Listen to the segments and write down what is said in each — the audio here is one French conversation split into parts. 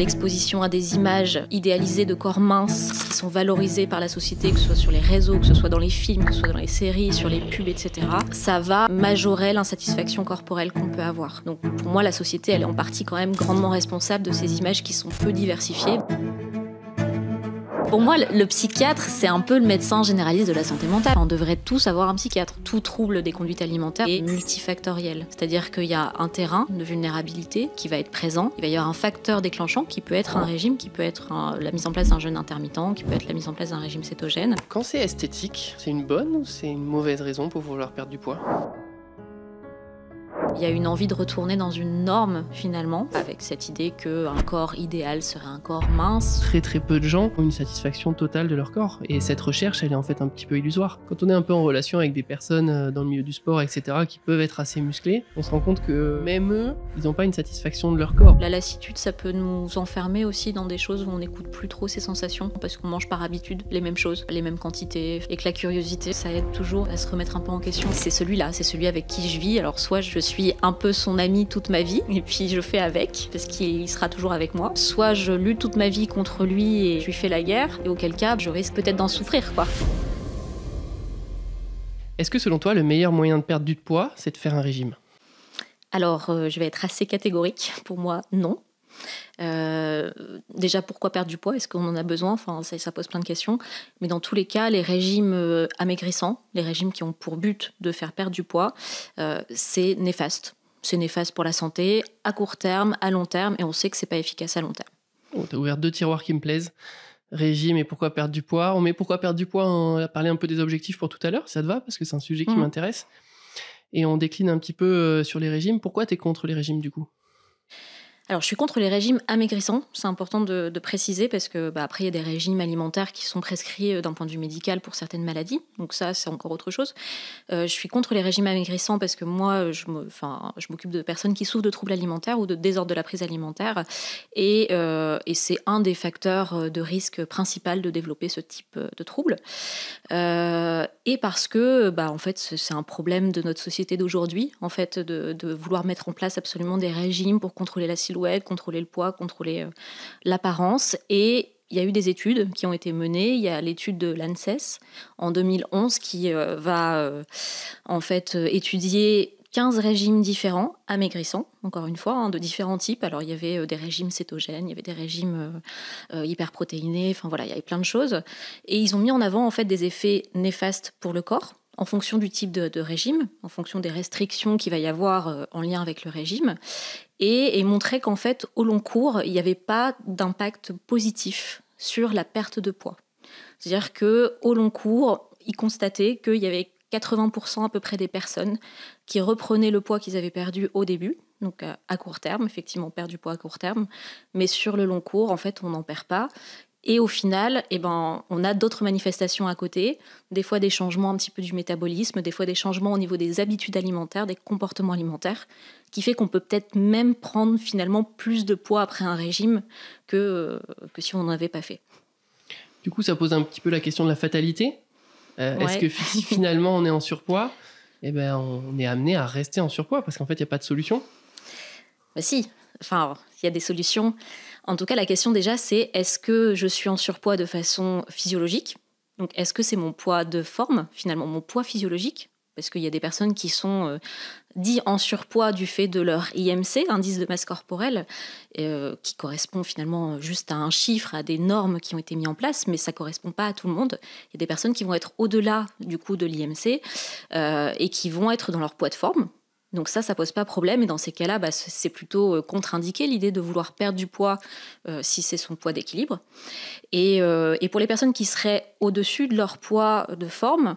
l'exposition à des images idéalisées de corps minces qui sont valorisées par la société, que ce soit sur les réseaux, que ce soit dans les films, que ce soit dans les séries, sur les pubs, etc., ça va majorer l'insatisfaction corporelle qu'on peut avoir. Donc pour moi, la société, elle est en partie quand même grandement responsable de ces images qui sont peu diversifiées. Pour moi, le psychiatre, c'est un peu le médecin généraliste de la santé mentale. On devrait tous avoir un psychiatre. Tout trouble des conduites alimentaires est multifactoriel. C'est-à-dire qu'il y a un terrain de vulnérabilité qui va être présent. Il va y avoir un facteur déclenchant qui peut être un régime, qui peut être la mise en place d'un jeûne intermittent, qui peut être la mise en place d'un régime cétogène. Quand c'est esthétique, c'est une bonne ou c'est une mauvaise raison pour vouloir perdre du poids ? Il y a une envie de retourner dans une norme, finalement, avec cette idée qu'un corps idéal serait un corps mince. Très très peu de gens ont une satisfaction totale de leur corps. Et cette recherche, elle est en fait un petit peu illusoire. Quand on est un peu en relation avec des personnes dans le milieu du sport, etc., qui peuvent être assez musclées, on se rend compte que même eux, ils n'ont pas une satisfaction de leur corps. La lassitude, ça peut nous enfermer aussi dans des choses où on n'écoute plus trop ses sensations, parce qu'on mange par habitude les mêmes choses, les mêmes quantités. Et que la curiosité, ça aide toujours à se remettre un peu en question. C'est celui-là, c'est celui avec qui je vis. Alors soit je suis un peu son ami toute ma vie, et puis je fais avec, parce qu'il sera toujours avec moi. Soit je lutte toute ma vie contre lui et je lui fais la guerre, et auquel cas, je risque peut-être d'en souffrir, quoi. Est-ce que selon toi, le meilleur moyen de perdre du poids, c'est de faire un régime ? Alors, je vais être assez catégorique. Pour moi, non. Déjà, pourquoi perdre du poids ? Est-ce qu'on en a besoin ? Enfin, ça pose plein de questions. Mais dans tous les cas, les régimes amaigrissants, les régimes qui ont pour but de faire perdre du poids, c'est néfaste. C'est néfaste pour la santé, à court terme, à long terme, et on sait que c'est pas efficace à long terme. Oh, t'as ouvert 2 tiroirs qui me plaisent. Régime et pourquoi perdre du poids. On met pourquoi perdre du poids, on a parlé un peu des objectifs pour tout à l'heure, ça te va ? Parce que c'est un sujet qui m'intéresse. Et on décline un petit peu sur les régimes. Pourquoi t'es contre les régimes du coup ? Alors, je suis contre les régimes amaigrissants, c'est important de préciser, parce que après, il y a des régimes alimentaires qui sont prescrits d'un point de vue médical pour certaines maladies, donc ça, c'est encore autre chose. Je suis contre les régimes amaigrissants parce que moi, je m'occupe de personnes qui souffrent de troubles alimentaires ou de désordre de la prise alimentaire, et c'est un des facteurs de risque principal de développer ce type de troubles. Et parce que, en fait, c'est un problème de notre société d'aujourd'hui, en fait, de vouloir mettre en place absolument des régimes pour contrôler la silhouette, contrôler le poids, contrôler l'apparence. Et il y a eu des études qui ont été menées. Il y a l'étude de l'ANSES en 2011 qui va en fait étudier 15 régimes différents, amaigrissants, encore une fois, de différents types. Alors, il y avait des régimes cétogènes, il y avait des régimes hyperprotéinés, enfin voilà, il y avait plein de choses. Et ils ont mis en avant en fait des effets néfastes pour le corps, en fonction du type de régime, en fonction des restrictions qu'il va y avoir en lien avec le régime, et montrer qu'en fait, au long cours, il n'y avait pas d'impact positif sur la perte de poids. C'est-à-dire qu'au long cours, ils constataient qu'il y avait 80% à peu près des personnes qui reprenaient le poids qu'ils avaient perdu au début, donc à court terme, effectivement, on perd du poids à court terme, mais sur le long cours, en fait, on n'en perd pas. Et au final, on a d'autres manifestations à côté, des fois des changements un petit peu du métabolisme, des fois des changements au niveau des habitudes alimentaires, des comportements alimentaires, qui fait qu'on peut peut-être même prendre finalement plus de poids après un régime que si on n'en avait pas fait. Du coup, ça pose un petit peu la question de la fatalité. Ouais. Est-ce que si finalement on est en surpoids, on est amené à rester en surpoids parce qu'en fait, il n'y a pas de solution ? Si, enfin, il y a des solutions. En tout cas, la question déjà, c'est est-ce que je suis en surpoids de façon physiologique ? Donc, est-ce que c'est mon poids de forme, finalement, mon poids physiologique ? Parce qu'il y a des personnes qui sont dits en surpoids du fait de leur IMC, indice de masse corporelle, qui correspond finalement juste à un chiffre, à des normes qui ont été mises en place, mais ça ne correspond pas à tout le monde. Il y a des personnes qui vont être au-delà du coup de l'IMC et qui vont être dans leur poids de forme. Donc ça pose pas problème. Et dans ces cas-là, c'est plutôt contre-indiqué l'idée de vouloir perdre du poids si c'est son poids d'équilibre. Et pour les personnes qui seraient au-dessus de leur poids de forme,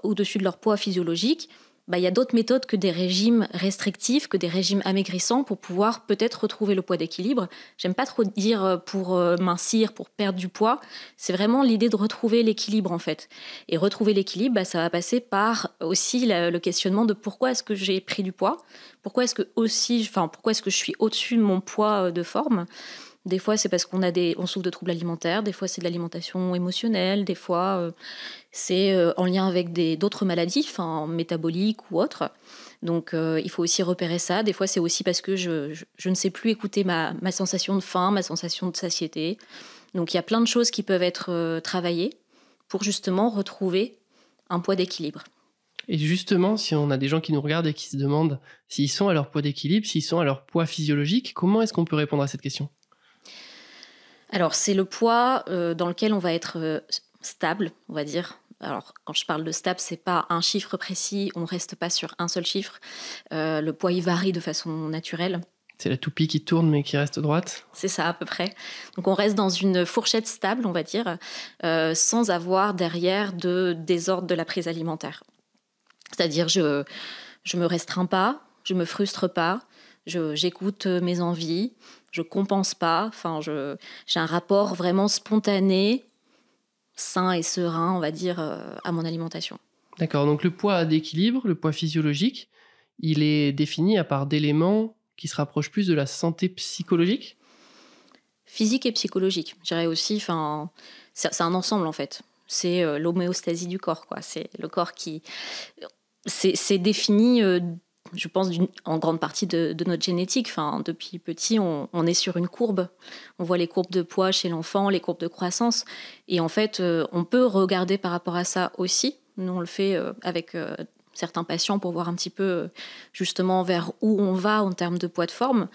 au-dessus de leur poids physiologique, il y a d'autres méthodes que des régimes restrictifs, que des régimes amaigrissants pour pouvoir peut-être retrouver le poids d'équilibre. J'aime pas trop dire pour mincir, pour perdre du poids. C'est vraiment l'idée de retrouver l'équilibre en fait. Et retrouver l'équilibre, ça va passer par aussi le questionnement de pourquoi est-ce que j'ai pris du poids, pourquoi est-ce que je suis au-dessus de mon poids de forme. Des fois, c'est parce on souffre de troubles alimentaires. Des fois, c'est de l'alimentation émotionnelle. Des fois, c'est en lien avec d'autres maladies, métaboliques ou autres. Donc, il faut aussi repérer ça. Des fois, c'est aussi parce que je ne sais plus écouter ma sensation de faim, ma sensation de satiété. Donc, il y a plein de choses qui peuvent être travaillées pour justement retrouver un poids d'équilibre. Et justement, si on a des gens qui nous regardent et qui se demandent s'ils sont à leur poids d'équilibre, s'ils sont à leur poids physiologique, comment est-ce qu'on peut répondre à cette question ? Alors, c'est le poids dans lequel on va être stable, on va dire. Alors, quand je parle de stable, c'est pas un chiffre précis, on ne reste pas sur un seul chiffre. Le poids, il varie de façon naturelle. C'est la toupie qui tourne mais qui reste droite ? C'est ça, à peu près. Donc, on reste dans une fourchette stable, on va dire, sans avoir derrière de désordre de la prise alimentaire. C'est-à-dire, je me restreins pas, je me frustre pas, j'écoute mes envies, je compense pas. J'ai un rapport vraiment spontané, sain et serein, on va dire, à mon alimentation. D'accord, donc le poids d'équilibre, le poids physiologique, il est défini à part d'éléments qui se rapprochent plus de la santé psychologique ? Physique et psychologique, je dirais aussi, c'est un ensemble en fait. C'est l'homéostasie du corps, quoi. C'est le corps qui... C'est défini, je pense, en grande partie de notre génétique. Depuis petit, on est sur une courbe. On voit les courbes de poids chez l'enfant, les courbes de croissance. Et en fait, on peut regarder par rapport à ça aussi. Nous, on le fait avec certains patients pour voir un petit peu justement vers où on va en termes de poids de forme.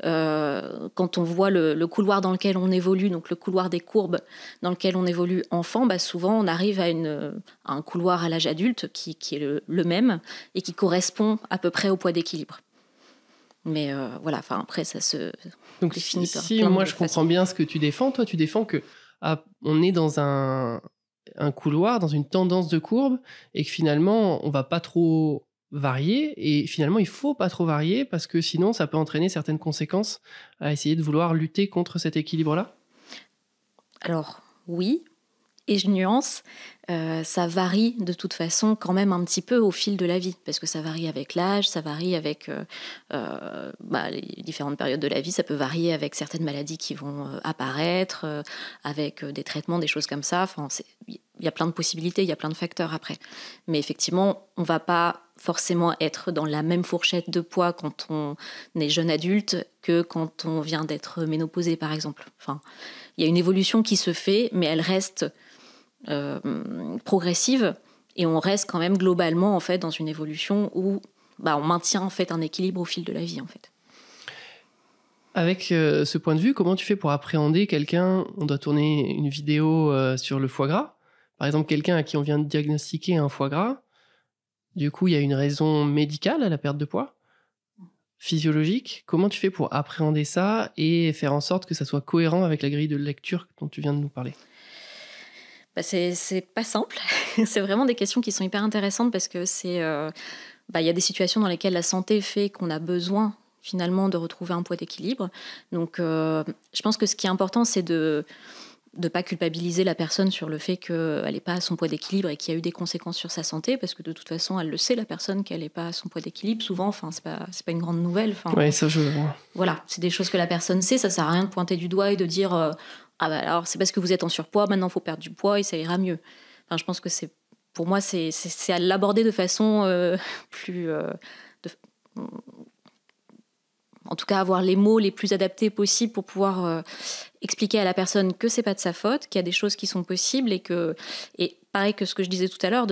Quand on voit le couloir dans lequel on évolue, donc le couloir des courbes dans lequel on évolue enfant, souvent on arrive à un couloir à l'âge adulte qui est le même et qui correspond à peu près au poids d'équilibre. Mais après ça se donc définit par si plein moi de je comprends façons. bien ce que tu défends, toi tu défends que on est dans un couloir, dans une tendance de courbe, et que finalement on va pas trop varier, et finalement il faut pas trop varier parce que sinon ça peut entraîner certaines conséquences à essayer de vouloir lutter contre cet équilibre-là. Alors oui, et je nuance, ça varie de toute façon quand même un petit peu au fil de la vie, parce que ça varie avec l'âge, ça varie avec les différentes périodes de la vie, ça peut varier avec certaines maladies qui vont apparaître, avec des traitements, des choses comme ça. Il y a plein de possibilités, il y a plein de facteurs après. Mais effectivement, on ne va pas forcément être dans la même fourchette de poids quand on est jeune adulte que quand on vient d'être ménopausé, par exemple. Il y a une évolution qui se fait, mais elle reste progressive, et on reste quand même globalement en fait dans une évolution où on maintient en fait un équilibre au fil de la vie en fait. Avec ce point de vue, comment tu fais pour appréhender quelqu'un ? On doit tourner une vidéo sur le foie gras. Par exemple, quelqu'un à qui on vient de diagnostiquer un foie gras. Du coup, il y a une raison médicale à la perte de poids, physiologique. Comment tu fais pour appréhender ça et faire en sorte que ça soit cohérent avec la grille de lecture dont tu viens de nous parler ? C'est pas simple. C'est vraiment des questions qui sont hyper intéressantes parce que il y a des situations dans lesquelles la santé fait qu'on a besoin finalement de retrouver un poids d'équilibre. Donc, je pense que ce qui est important, c'est de ne pas culpabiliser la personne sur le fait qu'elle n'est pas à son poids d'équilibre et qu'il y a eu des conséquences sur sa santé, parce que de toute façon, elle le sait, la personne, qu'elle n'est pas à son poids d'équilibre. Souvent, c'est pas une grande nouvelle. Ouais, ça je vois. Voilà, c'est des choses que la personne sait. Ça sert à rien de pointer du doigt et de dire alors c'est parce que vous êtes en surpoids, maintenant il faut perdre du poids et ça ira mieux. Je pense que pour moi, c'est à l'aborder de façon plus... en tout cas, avoir les mots les plus adaptés possibles pour pouvoir expliquer à la personne que c'est pas de sa faute, qu'il y a des choses qui sont possibles et pareil que ce que je disais tout à l'heure,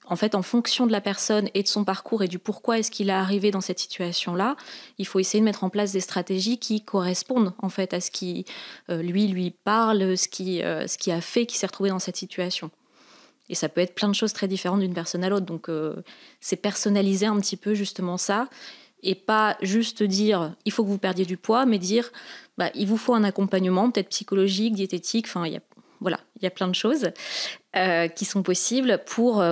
en fait, en fonction de la personne et de son parcours et du pourquoi est-ce qu'il est arrivé dans cette situation-là, il faut essayer de mettre en place des stratégies qui correspondent en fait à ce qui lui parle, ce qui a fait qu'il s'est retrouvé dans cette situation. Et ça peut être plein de choses très différentes d'une personne à l'autre. Donc, c'est personnaliser un petit peu justement ça. Et pas juste dire il faut que vous perdiez du poids, mais dire il vous faut un accompagnement, peut-être psychologique, diététique, il y a plein de choses qui sont possibles pour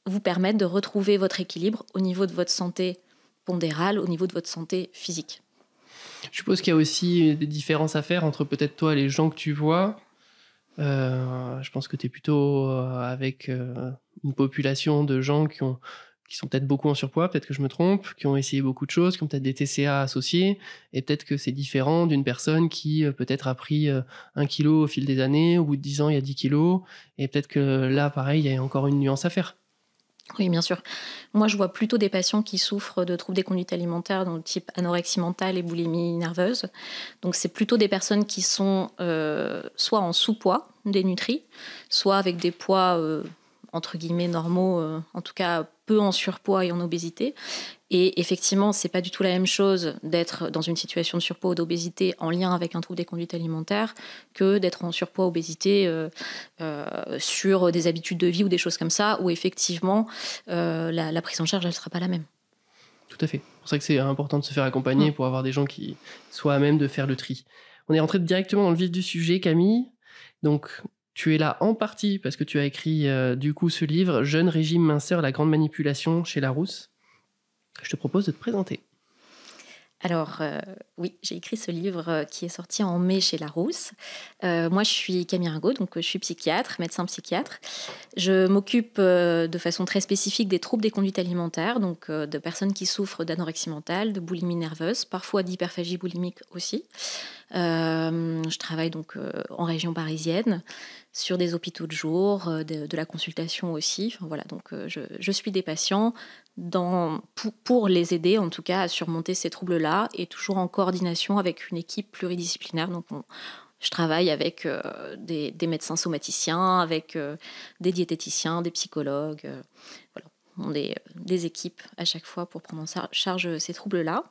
vous permettre de retrouver votre équilibre au niveau de votre santé pondérale, au niveau de votre santé physique. Je suppose qu'il y a aussi des différences à faire entre peut-être toi et les gens que tu vois. Je pense que tu es plutôt avec une population de gens qui sont peut-être beaucoup en surpoids, peut-être que je me trompe, qui ont essayé beaucoup de choses, qui ont peut-être des TCA associés, et peut-être que c'est différent d'une personne qui peut-être a pris 1 kilo au fil des années, au bout de 10 ans, il y a 10 kilos, et peut-être que là, pareil, il y a encore une nuance à faire. Oui, bien sûr. Moi, je vois plutôt des patients qui souffrent de troubles des conduites alimentaires, donc type anorexie mentale et boulimie nerveuse. Donc, c'est plutôt des personnes qui sont soit en sous-poids, dénutris, soit avec des poids entre guillemets normaux, en tout cas peu en surpoids et en obésité. Et effectivement, c'est pas du tout la même chose d'être dans une situation de surpoids ou d'obésité en lien avec un trouble des conduites alimentaires que d'être en surpoids, obésité sur des habitudes de vie ou des choses comme ça, où effectivement la prise en charge, elle sera pas la même. Tout à fait. C'est pour ça que c'est important de se faire accompagner pour avoir des gens qui soient à même de faire le tri. On est rentré directement dans le vif du sujet, Camille. Donc, tu es là en partie parce que tu as écrit du coup ce livre, Jeune régime minceur, la grande manipulation chez Larousse. Je te propose de te présenter. Alors, oui, j'ai écrit ce livre qui est sorti en mai chez Larousse. Moi, je suis Camille Ringot, donc je suis psychiatre, médecin psychiatre. Je m'occupe de façon très spécifique des troubles des conduites alimentaires, donc de personnes qui souffrent d'anorexie mentale, de boulimie nerveuse, parfois d'hyperphagie boulimique aussi. Je travaille donc en région parisienne, sur des hôpitaux de jour, de la consultation aussi. Enfin, voilà, donc je suis des patients pour les aider en tout cas à surmonter ces troubles-là, et toujours en coordination avec une équipe pluridisciplinaire. Donc je travaille avec des médecins somaticiens, avec des diététiciens, des psychologues. Voilà. On est des équipes à chaque fois pour prendre en charge ces troubles-là.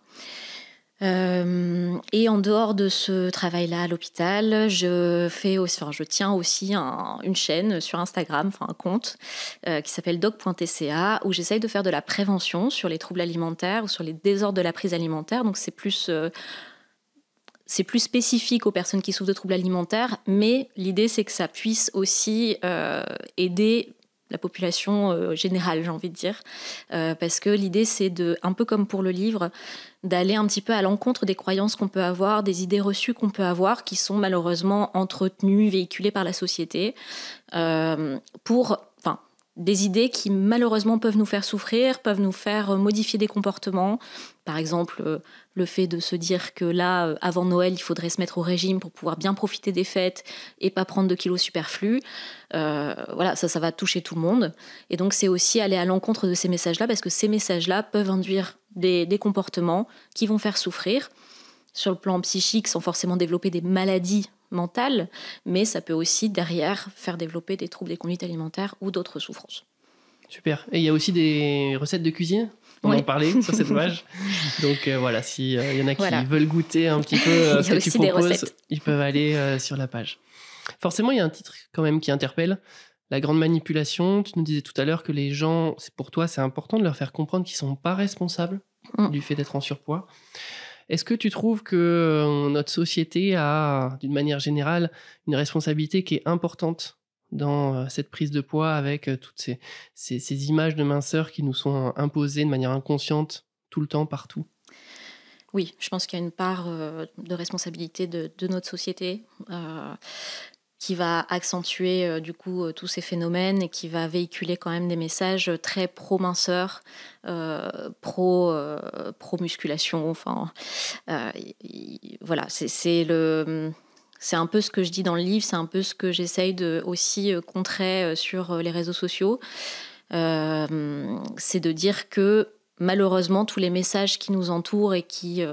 Et en dehors de ce travail-là à l'hôpital, je tiens aussi une chaîne sur Instagram, un compte qui s'appelle doc.tca, où j'essaye de faire de la prévention sur les troubles alimentaires ou sur les désordres de la prise alimentaire. Donc c'est plus spécifique aux personnes qui souffrent de troubles alimentaires, mais l'idée c'est que ça puisse aussi aider la population générale, j'ai envie de dire. Parce que l'idée, c'est un peu comme pour le livre, d'aller un petit peu à l'encontre des croyances qu'on peut avoir, des idées reçues qu'on peut avoir, qui sont malheureusement entretenues, véhiculées par la société, des idées qui malheureusement peuvent nous faire souffrir, peuvent nous faire modifier des comportements. Par exemple, le fait de se dire que là, avant Noël, il faudrait se mettre au régime pour pouvoir bien profiter des fêtes et pas prendre de kilos superflus. Voilà, ça va toucher tout le monde. Et donc, c'est aussi aller à l'encontre de ces messages-là, parce que ces messages-là peuvent induire des comportements qui vont faire souffrir sur le plan psychique, sans forcément développer des maladies mentale, mais ça peut aussi derrière faire développer des troubles des conduites alimentaires ou d'autres souffrances. Super. Et il y a aussi des recettes de cuisine. On en parlait sur cette page. Donc voilà, s'il y en a qui veulent goûter un petit peu ce que tu proposes, ils peuvent aller sur la page. Forcément, il y a un titre quand même qui interpelle. La grande manipulation. Tu nous disais tout à l'heure que les gens, pour toi, c'est important de leur faire comprendre qu'ils ne sont pas responsables du fait d'être en surpoids. Est-ce que tu trouves que notre société a, d'une manière générale, une responsabilité qui est importante dans cette prise de poids, avec toutes ces images de minceur qui nous sont imposées de manière inconsciente tout le temps, partout ? Oui, je pense qu'il y a une part de responsabilité de notre société qui va accentuer du coup tous ces phénomènes, et qui va véhiculer quand même des messages très pro-minceur, pro-musculation. Voilà, c'est un peu ce que je dis dans le livre, c'est un peu ce que j'essaye de aussi contrer sur les réseaux sociaux. C'est de dire que malheureusement, tous les messages qui nous entourent et qui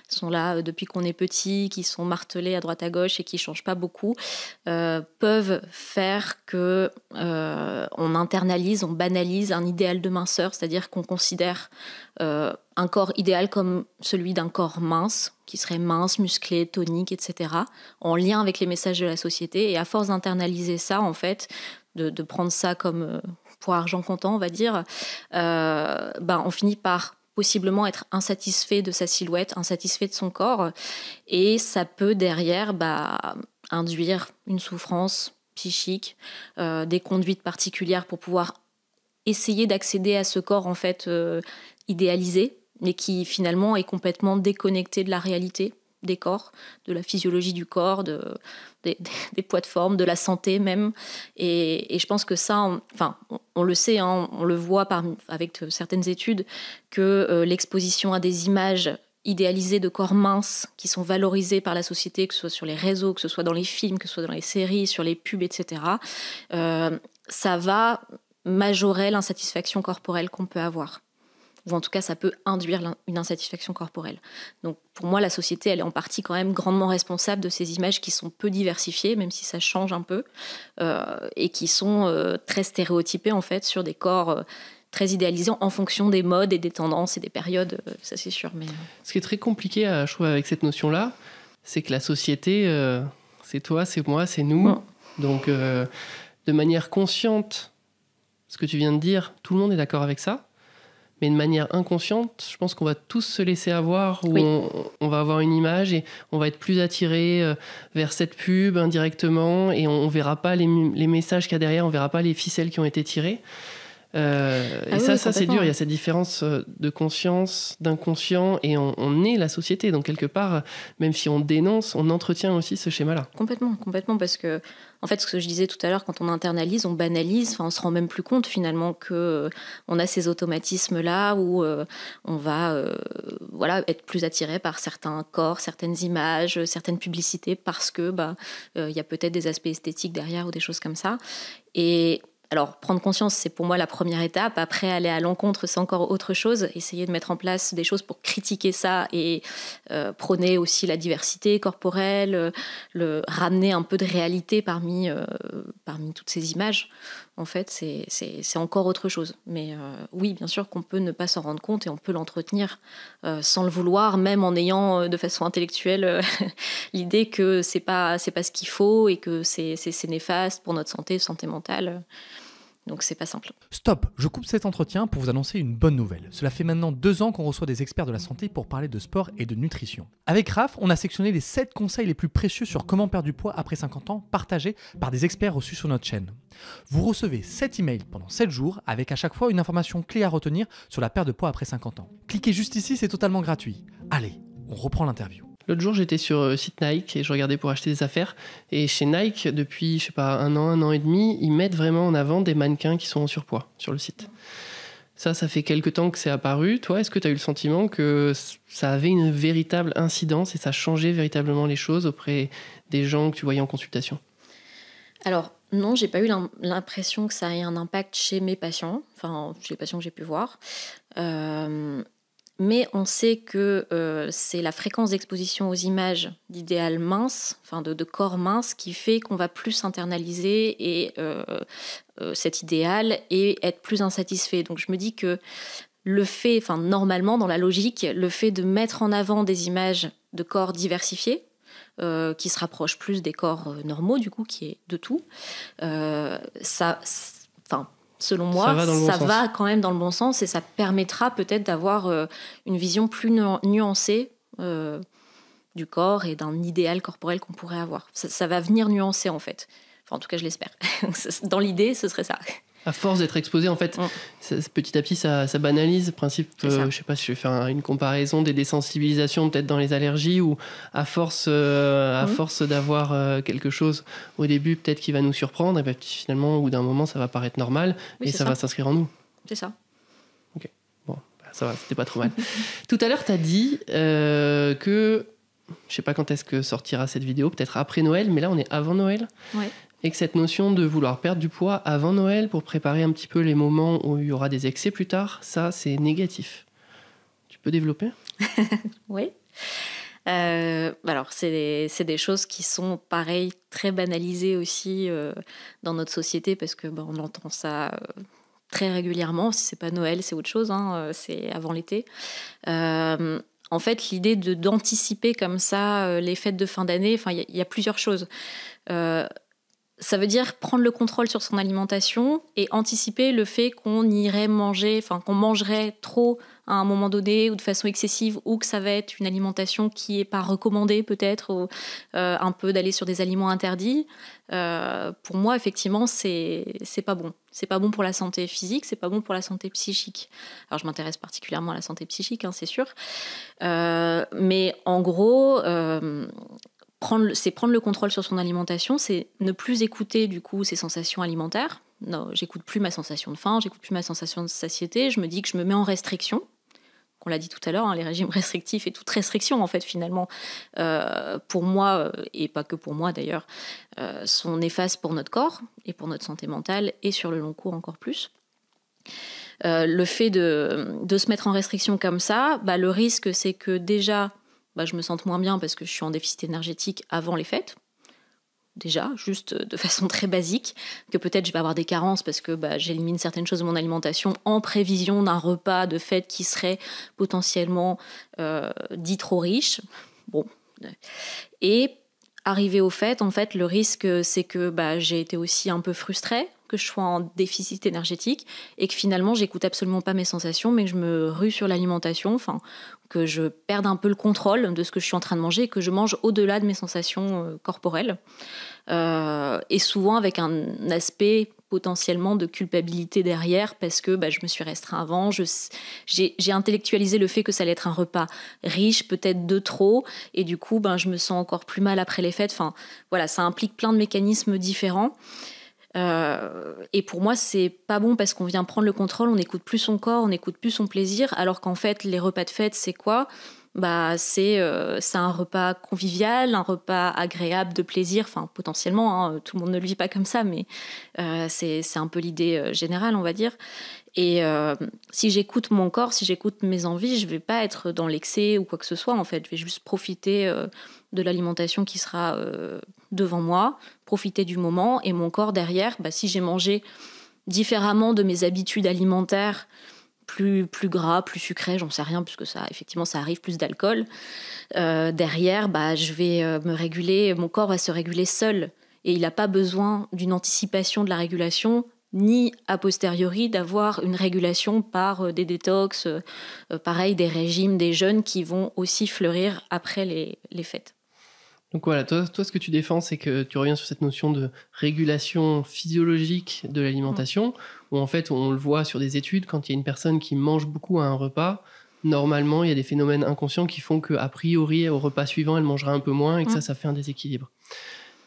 sont là depuis qu'on est petit, qui sont martelés à droite à gauche et qui ne changent pas beaucoup, peuvent faire que on internalise, on banalise un idéal de minceur, c'est-à-dire qu'on considère un corps idéal comme celui d'un corps mince, qui serait mince, musclé, tonique, etc., en lien avec les messages de la société. Et à force d'internaliser ça, en fait, de prendre ça comme pour argent comptant, on va dire, on finit par possiblement être insatisfait de sa silhouette, insatisfait de son corps, et ça peut derrière induire une souffrance psychique, des conduites particulières pour pouvoir essayer d'accéder à ce corps en fait idéalisé, mais qui finalement est complètement déconnecté de la réalité. des corps, de la physiologie du corps, des poids de forme, de la santé même. Et je pense que ça, on le sait, hein, on le voit avec certaines études, que l'exposition à des images idéalisées de corps minces qui sont valorisées par la société, que ce soit sur les réseaux, que ce soit dans les films, que ce soit dans les séries, sur les pubs, etc., ça va majorer l'insatisfaction corporelle qu'on peut avoir. Ou en tout cas, ça peut induire une insatisfaction corporelle. Donc, pour moi, la société, elle est en partie quand même grandement responsable de ces images qui sont peu diversifiées, même si ça change un peu, et qui sont très stéréotypées, en fait, sur des corps très idéalisés en fonction des modes et des tendances et des périodes, ça c'est sûr. Mais... Ce qui est très compliqué, je trouve, avec cette notion-là, c'est que la société, c'est toi, c'est moi, c'est nous. Ouais. Donc, de manière consciente, ce que tu viens de dire, tout le monde est d'accord avec ça. Mais de manière inconsciente, je pense qu'on va tous se laisser avoir, où on va avoir une image et on va être plus attiré vers cette pub indirectement, et on ne verra pas les messages qu'il y a derrière, on ne verra pas les ficelles qui ont été tirées. Ça c'est dur, il y a cette différence de conscience, d'inconscient, et on est la société, donc quelque part, même si on dénonce, on entretient aussi ce schéma-là. Complètement, parce que en fait, ce que je disais tout à l'heure, quand on internalise, on banalise, on se rend même plus compte finalement que on a ces automatismes-là où on va être plus attiré par certains corps, certaines images, certaines publicités, parce que y a peut-être des aspects esthétiques derrière ou des choses comme ça. Et alors, prendre conscience, c'est pour moi la première étape. Après, aller à l'encontre, c'est encore autre chose. Essayer de mettre en place des choses pour critiquer ça et prôner aussi la diversité corporelle, ramener un peu de réalité parmi toutes ces images. En fait, c'est encore autre chose. Mais oui, bien sûr qu'on peut ne pas s'en rendre compte et on peut l'entretenir sans le vouloir, même en ayant de façon intellectuelle l'idée que c'est pas ce qu'il faut et que c'est néfaste pour notre santé mentale. Donc c'est pas simple. Stop, je coupe cet entretien pour vous annoncer une bonne nouvelle. Cela fait maintenant 2 ans qu'on reçoit des experts de la santé pour parler de sport et de nutrition. Avec Raph, on a sectionné les 7 conseils les plus précieux sur comment perdre du poids après 50 ans, partagés par des experts reçus sur notre chaîne. Vous recevez 7 emails pendant 7 jours, avec à chaque fois une information clé à retenir sur la perte de poids après 50 ans. Cliquez juste ici, c'est totalement gratuit. Allez, on reprend l'interview. L'autre jour, j'étais sur le site Nike et je regardais pour acheter des affaires. Et chez Nike, depuis, un an et demi, ils mettent vraiment en avant des mannequins qui sont en surpoids sur le site. Ça fait quelques temps que c'est apparu. Toi, est-ce que tu as eu le sentiment que ça avait une véritable incidence et ça changeait véritablement les choses auprès des gens que tu voyais en consultation ? Alors, non, j'ai pas eu l'impression que ça ait un impact chez mes patients, chez les patients que j'ai pu voir. Mais on sait que c'est la fréquence d'exposition aux images d'idéal mince, de corps mince, qui fait qu'on va plus internaliser cet idéal et être plus insatisfait. Donc je me dis que le fait, normalement dans la logique, le fait de mettre en avant des images de corps diversifiés, qui se rapprochent plus des corps normaux, du coup, qui est de tout, selon moi, ça va quand même dans le bon sens et ça permettra peut-être d'avoir une vision plus nuancée du corps et d'un idéal corporel qu'on pourrait avoir. Ça va venir nuancer en fait. En tout cas, je l'espère. Dans l'idée, ce serait ça. À force d'être exposé, en fait, petit à petit, ça banalise le principe. Je sais pas si je vais faire une comparaison des désensibilisations peut-être dans les allergies, ou à force d'avoir quelque chose au début peut-être qui va nous surprendre, et puis finalement au bout d'un moment ça va paraître normal et ça va s'inscrire en nous. C'est ça. Ok, bon, ça va, c'était pas trop mal. Tout à l'heure, tu as dit que, je sais pas quand est-ce que sortira cette vidéo, peut-être après Noël, mais là on est avant Noël. Ouais. Et que cette notion de vouloir perdre du poids avant Noël pour préparer un petit peu les moments où il y aura des excès plus tard, ça, c'est négatif. Tu peux développer ? Oui. Alors, c'est des choses qui sont, pareil, très banalisées aussi dans notre société, parce que on entend ça très régulièrement. Si c'est pas Noël, c'est autre chose, c'est avant l'été. En fait, l'idée d'anticiper comme ça les fêtes de fin d'année, il y a plusieurs choses. Ça veut dire prendre le contrôle sur son alimentation et anticiper le fait qu'on irait manger, enfin qu'on mangerait trop à un moment donné ou de façon excessive, ou que ça va être une alimentation qui n'est pas recommandée peut-être, ou un peu d'aller sur des aliments interdits. Pour moi, effectivement, c'est pas bon. C'est pas bon pour la santé physique, c'est pas bon pour la santé psychique. Alors je m'intéresse particulièrement à la santé psychique, hein, c'est sûr. Mais en gros... prendre le contrôle sur son alimentation, c'est ne plus écouter du coup ses sensations alimentaires. Non, j'écoute plus ma sensation de faim, j'écoute plus ma sensation de satiété. Je me dis que je me mets en restriction. On l'a dit tout à l'heure, hein, les régimes restrictifs et toute restriction en fait finalement, pour moi et pas que pour moi d'ailleurs, sont néfastes pour notre corps et pour notre santé mentale et sur le long cours encore plus. Le fait de se mettre en restriction comme ça, le risque c'est que déjà je me sente moins bien parce que je suis en déficit énergétique avant les fêtes. Déjà, juste de façon très basique, que peut-être je vais avoir des carences parce que j'élimine certaines choses de mon alimentation en prévision d'un repas de fête qui serait potentiellement dit trop riche. Bon. Et arrivé aux fêtes, en fait, le risque, c'est que j'ai été aussi un peu frustrée, que je sois en déficit énergétique et que finalement, j'écoute absolument pas mes sensations, mais que je me rue sur l'alimentation, que je perde un peu le contrôle de ce que je suis en train de manger et que je mange au-delà de mes sensations corporelles. Et souvent avec un aspect potentiellement de culpabilité derrière parce que je me suis restreint avant, j'ai intellectualisé le fait que ça allait être un repas riche, peut-être de trop, et du coup je me sens encore plus mal après les fêtes. Enfin, voilà, ça implique plein de mécanismes différents. Et pour moi, c'est pas bon parce qu'on vient prendre le contrôle, on n'écoute plus son corps, on n'écoute plus son plaisir, alors qu'en fait, les repas de fête, c'est quoi ? C'est un repas convivial, un repas agréable, de plaisir, enfin potentiellement, hein, tout le monde ne le vit pas comme ça, mais c'est un peu l'idée générale, on va dire. Et si j'écoute mon corps, si j'écoute mes envies, je ne vais pas être dans l'excès ou quoi que ce soit, en fait. Je vais juste profiter de l'alimentation qui sera devant moi, profiter du moment, et mon corps derrière, si j'ai mangé différemment de mes habitudes alimentaires, plus gras, plus sucré, j'en sais rien, puisque ça, effectivement, ça arrive, plus d'alcool. Derrière, je vais me réguler, mon corps va se réguler seul. Et il n'a pas besoin d'une anticipation de la régulation, ni a posteriori d'avoir une régulation par des détox, pareil, des régimes, des jeûnes qui vont aussi fleurir après les fêtes. Donc voilà, toi, ce que tu défends, c'est que tu reviens sur cette notion de régulation physiologique de l'alimentation, où en fait, on le voit sur des études, quand il y a une personne qui mange beaucoup à un repas, normalement, il y a des phénomènes inconscients qui font qu'a priori, au repas suivant, elle mangera un peu moins et que ça fait un déséquilibre.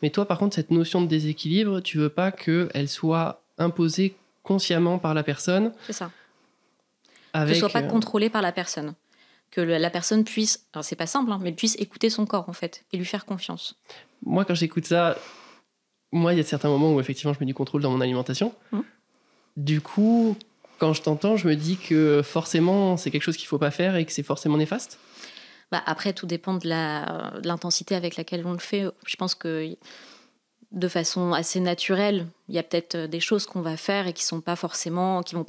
Mais toi, par contre, cette notion de déséquilibre, tu veux pas qu'elle soit imposée consciemment par la personne. C'est ça. Que ce soit pas contrôlé par la personne. Que la personne puisse, alors c'est pas simple, hein, mais puisse écouter son corps en fait et lui faire confiance. Moi, quand j'écoute ça, il y a certains moments où effectivement je mets du contrôle dans mon alimentation. Du coup, quand je t'entends, je me dis que forcément c'est quelque chose qu'il faut pas faire et que c'est forcément néfaste. Après, tout dépend de l'intensité avec laquelle on le fait. Je pense que de façon assez naturelle, il y a peut-être des choses qu'on va faire et qui vont pas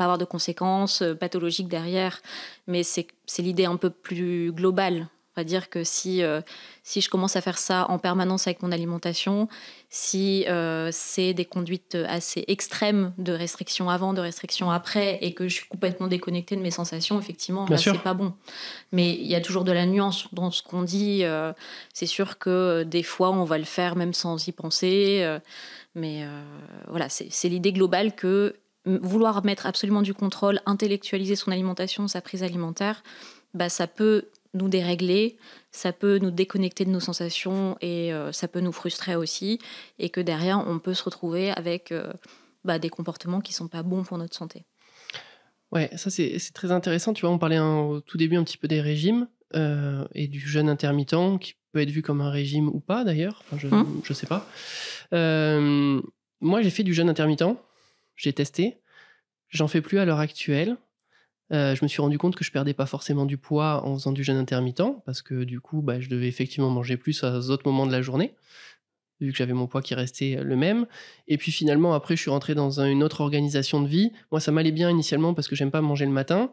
avoir de conséquences pathologiques derrière, mais c'est l'idée un peu plus globale. On va dire que si je commence à faire ça en permanence avec mon alimentation, si c'est des conduites assez extrêmes de restriction avant, de restriction après, et que je suis complètement déconnectée de mes sensations, effectivement, là, c'est pas bon. Mais il y a toujours de la nuance dans ce qu'on dit. C'est sûr que des fois, on va le faire même sans y penser. Mais voilà, c'est l'idée globale que vouloir mettre absolument du contrôle, intellectualiser son alimentation, sa prise alimentaire, ça peut nous dérégler, ça peut nous déconnecter de nos sensations et ça peut nous frustrer aussi, et que derrière on peut se retrouver avec des comportements qui sont pas bons pour notre santé. Ouais, ça c'est très intéressant. Tu vois, on parlait au tout début un petit peu des régimes et du jeûne intermittent qui peut être vu comme un régime ou pas d'ailleurs. Enfin, je sais pas. Moi, j'ai fait du jeûne intermittent. J'ai testé. J'en fais plus à l'heure actuelle. Je me suis rendu compte que je perdais pas forcément du poids en faisant du jeûne intermittent parce que du coup, je devais effectivement manger plus à d'autres moments de la journée, vu que j'avais mon poids qui restait le même. Et puis finalement, après, je suis rentré dans une autre organisation de vie. Moi, ça m'allait bien initialement parce que j'aime pas manger le matin.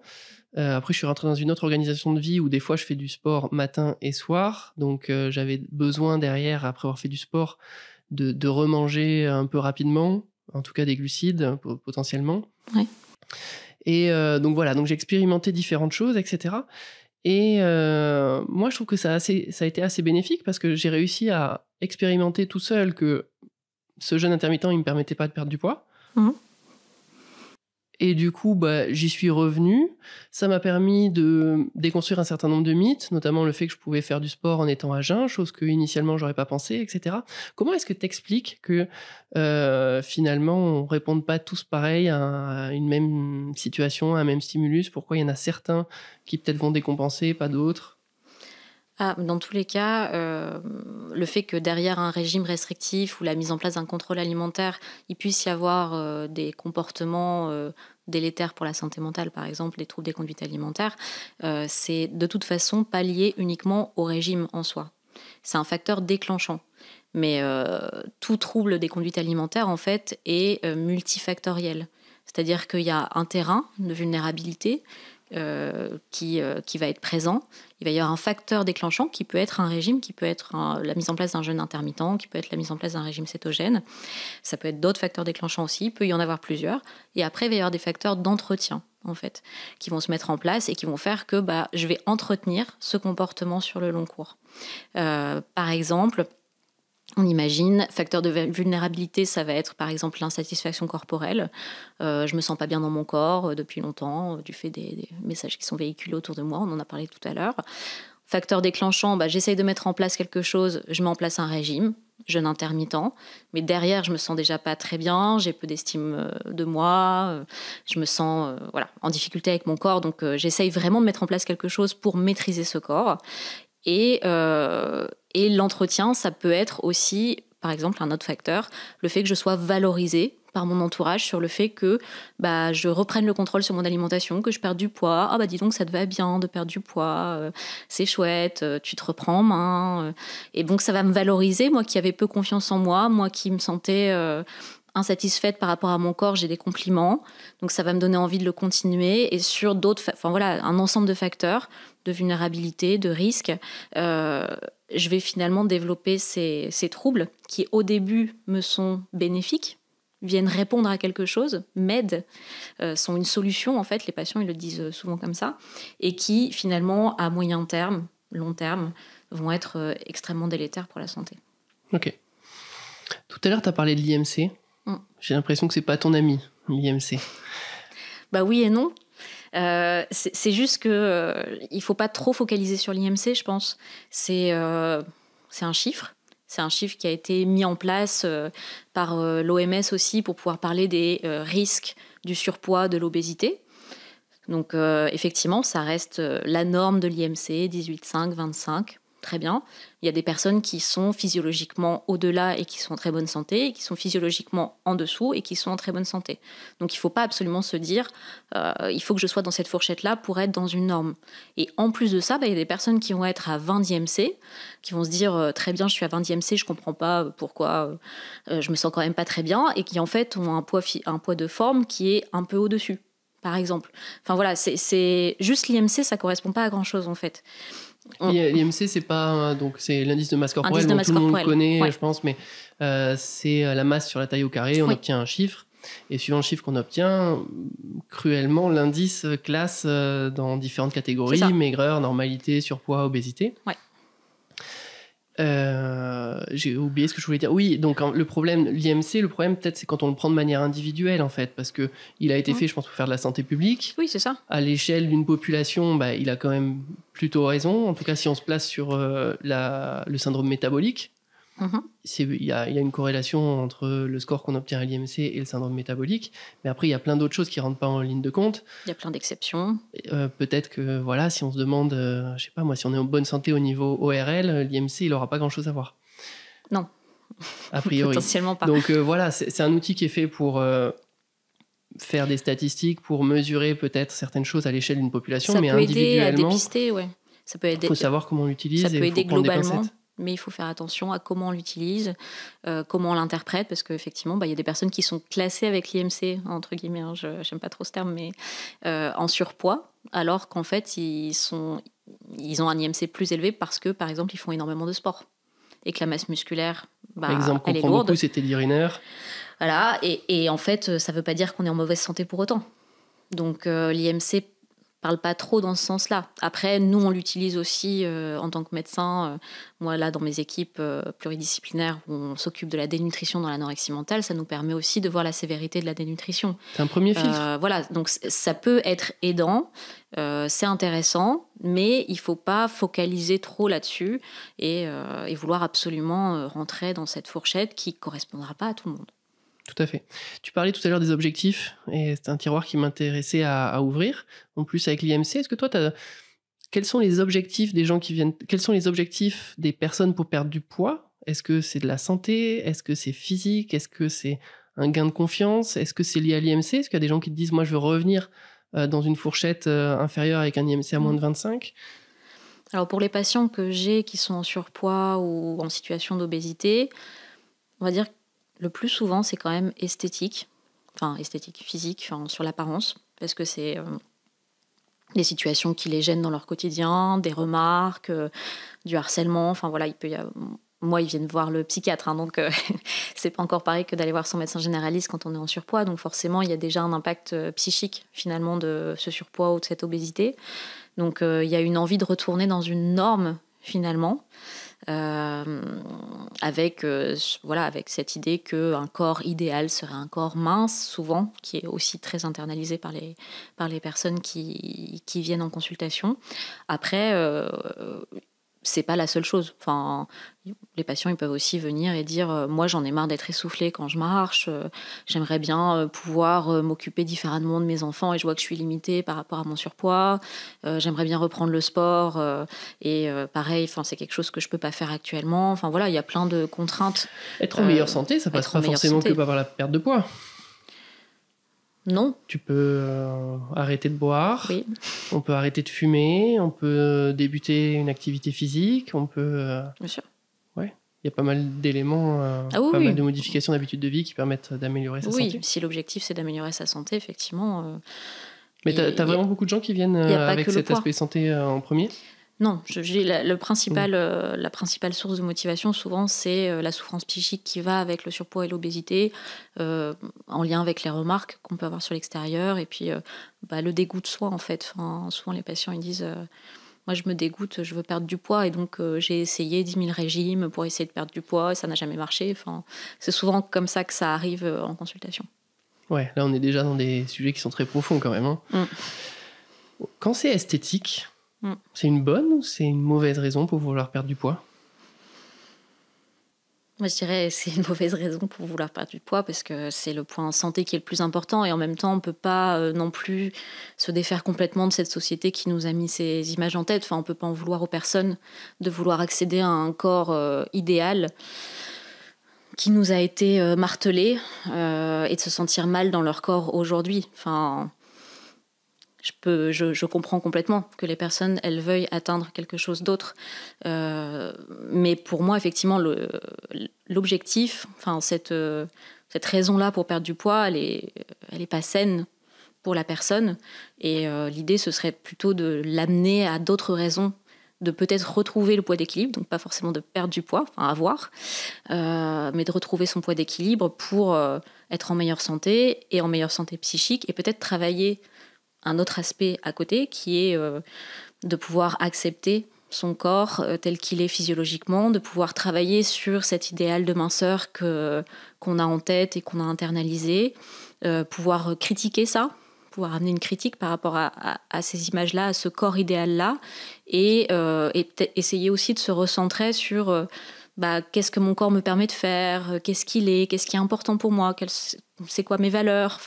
Après, je suis rentré dans une autre organisation de vie où des fois, je fais du sport matin et soir. Donc, j'avais besoin derrière, après avoir fait du sport, de remanger un peu rapidement, en tout cas des glucides potentiellement. Ouais. Et donc voilà, donc j'ai expérimenté différentes choses, etc. Et moi, je trouve que ça a été assez bénéfique parce que j'ai réussi à expérimenter tout seul que ce jeûne intermittent, il ne me permettait pas de perdre du poids. Mmh. Et du coup, j'y suis revenu. Ça m'a permis de déconstruire un certain nombre de mythes, notamment le fait que je pouvais faire du sport en étant à jeun, chose que initialement j'aurais pas pensé, etc. Comment est-ce que tu expliques que finalement on réponde pas tous pareil à une même situation, à un même stimulus? Pourquoi il y en a certains qui peut-être vont décompenser, pas d'autres? Dans tous les cas, le fait que derrière un régime restrictif ou la mise en place d'un contrôle alimentaire, il puisse y avoir des comportements délétères pour la santé mentale, par exemple, des troubles des conduites alimentaires, c'est de toute façon pas lié uniquement au régime en soi. C'est un facteur déclenchant. Mais tout trouble des conduites alimentaires, en fait, est multifactoriel. C'est-à-dire qu'il y a un terrain de vulnérabilité qui va être présent. Il va y avoir un facteur déclenchant qui peut être un régime, qui peut être la mise en place d'un jeûne intermittent, qui peut être la mise en place d'un régime cétogène. Ça peut être d'autres facteurs déclenchants aussi, il peut y en avoir plusieurs. Et après, il va y avoir des facteurs d'entretien, en fait, qui vont se mettre en place et qui vont faire que je vais entretenir ce comportement sur le long cours. Par exemple, on imagine, facteur de vulnérabilité, ça va être par exemple l'insatisfaction corporelle. Je me sens pas bien dans mon corps depuis longtemps, du fait des messages qui sont véhiculés autour de moi, on en a parlé tout à l'heure. Facteur déclenchant, j'essaye de mettre en place quelque chose, je mets en place un régime, jeûne intermittent, mais derrière je me sens déjà pas très bien, j'ai peu d'estime de moi, je me sens en difficulté avec mon corps, donc j'essaye vraiment de mettre en place quelque chose pour maîtriser ce corps. Et l'entretien, ça peut être aussi, par exemple, un autre facteur, le fait que je sois valorisée par mon entourage sur le fait que je reprenne le contrôle sur mon alimentation, que je perde du poids. Dis donc, ça te va bien de perdre du poids, c'est chouette, tu te reprends en main. Et donc, ça va me valoriser, moi qui avais peu confiance en moi qui me sentais insatisfaite par rapport à mon corps, j'ai des compliments. Donc, ça va me donner envie de le continuer. Et sur d'autres, un ensemble de facteurs, de vulnérabilité, de risques, je vais finalement développer ces troubles qui, au début, me sont bénéfiques, viennent répondre à quelque chose, m'aident, sont une solution, en fait, les patients ils le disent souvent comme ça, et qui, finalement, à moyen terme, long terme, vont être extrêmement délétères pour la santé. Ok. Tout à l'heure, tu as parlé de l'IMC. J'ai l'impression que c'est pas ton ami, l'IMC. Oui et non. C'est juste que il faut pas trop focaliser sur l'IMC, je pense. C'est un chiffre. C'est un chiffre qui a été mis en place par l'OMS aussi pour pouvoir parler des risques du surpoids, de l'obésité. Donc effectivement, ça reste la norme de l'IMC, 18,5, 25. Très bien. Il y a des personnes qui sont physiologiquement au-delà et qui sont en très bonne santé, et qui sont physiologiquement en dessous et qui sont en très bonne santé. Donc il ne faut pas absolument se dire il faut que je sois dans cette fourchette-là pour être dans une norme. Et en plus de ça, il y a des personnes qui vont être à 20 d'IMC, qui vont se dire très bien, je suis à 20 d'IMC, je ne comprends pas pourquoi je me sens quand même pas très bien, et qui en fait ont un poids de forme qui est un peu au-dessus, par exemple. C'est juste l'IMC, ça ne correspond pas à grand-chose en fait. L'IMC, c'est l'indice de masse corporelle dont tout le monde connaît, je pense, mais c'est la masse sur la taille au carré. On obtient un chiffre, et suivant le chiffre qu'on obtient, cruellement, l'indice classe dans différentes catégories: maigreur, normalité, surpoids, obésité. Ouais. J'ai oublié ce que je voulais dire. Oui, donc l'IMC, le problème peut-être, c'est quand on le prend de manière individuelle, en fait, parce que il a été fait, je pense, pour faire de la santé publique. Oui, c'est ça. À l'échelle d'une population, il a quand même plutôt raison. En tout cas, si on se place sur le syndrome métabolique, il y a une corrélation entre le score qu'on obtient à l'IMC et le syndrome métabolique. Mais après, il y a plein d'autres choses qui rentrent pas en ligne de compte. Il y a plein d'exceptions. Peut-être que si on se demande, je sais pas moi, si on est en bonne santé au niveau ORL, l'IMC il aura pas grand chose à voir. Non. A priori. Potentiellement pas. Donc c'est un outil qui est fait pour faire des statistiques, pour mesurer peut-être certaines choses à l'échelle d'une population, mais individuellement. Ça peut aider à dépister, ouais. Ça peut aider. Il faut savoir comment on l'utilise. Ça peut aider globalement. Des mais il faut faire attention à comment on l'utilise, comment on l'interprète, parce qu'effectivement, il y a des personnes qui sont classées avec l'IMC, entre guillemets, je n'aime pas trop ce terme, mais en surpoids, alors qu'en fait, ils ont un IMC plus élevé parce que, par exemple, ils font énormément de sport. et que la masse musculaire, Par exemple, elle on est prend lourde. beaucoup, c'était l'urinaire. Voilà, et en fait, ça ne veut pas dire qu'on est en mauvaise santé pour autant. Donc l'IMC parle pas trop dans ce sens-là. Après, nous, on l'utilise aussi en tant que médecin. Moi, là, dans mes équipes pluridisciplinaires où on s'occupe de la dénutrition dans l'anorexie mentale, ça nous permet aussi de voir la sévérité de la dénutrition. C'est un premier filtre. Voilà, donc ça peut être aidant, c'est intéressant, mais il faut pas focaliser trop là-dessus et vouloir absolument rentrer dans cette fourchette qui correspondra pas à tout le monde. Tout à fait. Tu parlais tout à l'heure des objectifs, et c'est un tiroir qui m'intéressait à ouvrir. En plus, avec l'IMC, est-ce que toi, quels sont les objectifs des gens qui viennent... Quels sont les objectifs des personnes pour perdre du poids ? Est-ce que c'est de la santé ? Est-ce que c'est physique ? Est-ce que c'est un gain de confiance ? Est-ce que c'est lié à l'IMC ? Est-ce qu'il y a des gens qui te disent « Moi, je veux revenir dans une fourchette inférieure avec un IMC à moins de 25 ?» Alors, pour les patients que j'ai qui sont en surpoids ou en situation d'obésité, on va dire que le plus souvent, c'est quand même esthétique, physique, sur l'apparence, parce que c'est des situations qui les gênent dans leur quotidien, des remarques, du harcèlement, il peut y avoir... Moi, ils viennent voir le psychiatre, donc c'est pas encore pareil que d'aller voir son médecin généraliste quand on est en surpoids, donc forcément, il y a déjà un impact psychique, finalement, de ce surpoids ou de cette obésité. Donc, il y a une envie de retourner dans une norme, finalement, avec cette idée qu'un corps idéal serait un corps mince, souvent, qui est aussi très internalisé par les personnes qui viennent en consultation. Après, c'est pas la seule chose. Les patients, ils peuvent aussi venir et dire moi, j'en ai marre d'être essoufflée quand je marche. J'aimerais bien pouvoir m'occuper différemment de mes enfants et je vois que je suis limitée par rapport à mon surpoids. J'aimerais bien reprendre le sport pareil, c'est quelque chose que je peux pas faire actuellement. Il y a plein de contraintes. Être en meilleure santé, ça passe pas forcément que par la perte de poids. Non. Tu peux arrêter de boire, oui. On peut arrêter de fumer, on peut débuter une activité physique, on peut... Bien sûr. Ouais, il y a pas mal d'éléments, mal de modifications d'habitudes de vie qui permettent d'améliorer sa santé. Oui, si l'objectif c'est d'améliorer sa santé, effectivement... Mais t'as vraiment beaucoup de gens qui viennent avec cet aspect santé en premier ? Non, la principale source de motivation, souvent, c'est la souffrance psychique qui va avec le surpoids et l'obésité, en lien avec les remarques qu'on peut avoir sur l'extérieur, et puis le dégoût de soi, en fait. Souvent, les patients, ils disent moi, je me dégoûte, je veux perdre du poids, et donc j'ai essayé 10 000 régimes pour essayer de perdre du poids, et ça n'a jamais marché. C'est souvent comme ça que ça arrive en consultation. Ouais, là, on est déjà dans des sujets qui sont très profonds, quand même. Hein. Quand c'est esthétique... C'est une bonne ou c'est une mauvaise raison pour vouloir perdre du poids ? Moi, je dirais que c'est une mauvaise raison pour vouloir perdre du poids parce que c'est le point santé qui est le plus important et en même temps, on ne peut pas non plus se défaire complètement de cette société qui nous a mis ces images en tête. On ne peut pas en vouloir aux personnes de vouloir accéder à un corps idéal qui nous a été martelé et de se sentir mal dans leur corps aujourd'hui. Je comprends complètement que les personnes, elles veuillent atteindre quelque chose d'autre. Mais pour moi, effectivement, l'objectif, cette raison-là pour perdre du poids, elle est pas saine pour la personne. Et l'idée, ce serait plutôt de l'amener à d'autres raisons, de peut-être retrouver le poids d'équilibre, donc pas forcément de perdre du poids, avoir, mais de retrouver son poids d'équilibre pour être en meilleure santé et en meilleure santé psychique et peut-être travailler un autre aspect à côté qui est de pouvoir accepter son corps tel qu'il est physiologiquement, de pouvoir travailler sur cet idéal de minceur qu'on a en tête et qu'on a internalisé, pouvoir critiquer ça, pouvoir amener une critique par rapport à ces images-là, à ce corps idéal-là, et peut-être essayer aussi de se recentrer sur qu'est-ce que mon corps me permet de faire, qu'est-ce qu'il est, qu'est-ce qui est important pour moi, c'est quoi mes valeurs,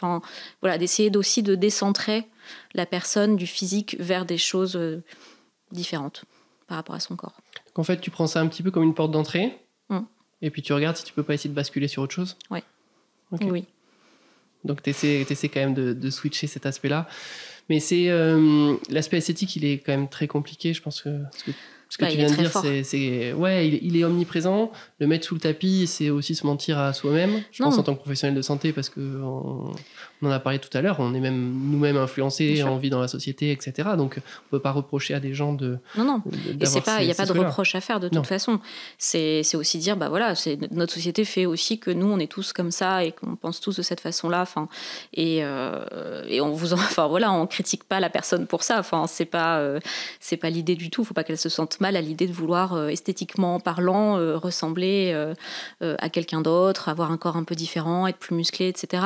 d'essayer aussi de décentrer la personne du physique vers des choses différentes par rapport à son corps. Donc en fait, tu prends ça un petit peu comme une porte d'entrée, et puis tu regardes si tu peux pas essayer de basculer sur autre chose. Ouais. Okay. Oui. Donc tu essaies quand même de switcher cet aspect-là. Mais c'est l'aspect esthétique, il est quand même très compliqué, je pense que... Ce que tu viens de dire, ouais, il est omniprésent. Le mettre sous le tapis, c'est aussi se mentir à soi-même. Je pense en tant que professionnel de santé, parce qu'on en a parlé tout à l'heure, on est même nous-mêmes influencés, on vit dans la société, etc. Donc, on peut pas reprocher à des gens de. Non. Et il n'y a pas de reproche à faire de toute façon. C'est aussi dire, bah voilà, notre société fait aussi que nous, on est tous comme ça et qu'on pense tous de cette façon-là. Et on critique pas la personne pour ça. C'est pas l'idée du tout. Faut pas qu'elle se sente mal à l'idée de vouloir esthétiquement parlant ressembler à quelqu'un d'autre, avoir un corps un peu différent, être plus musclé, etc.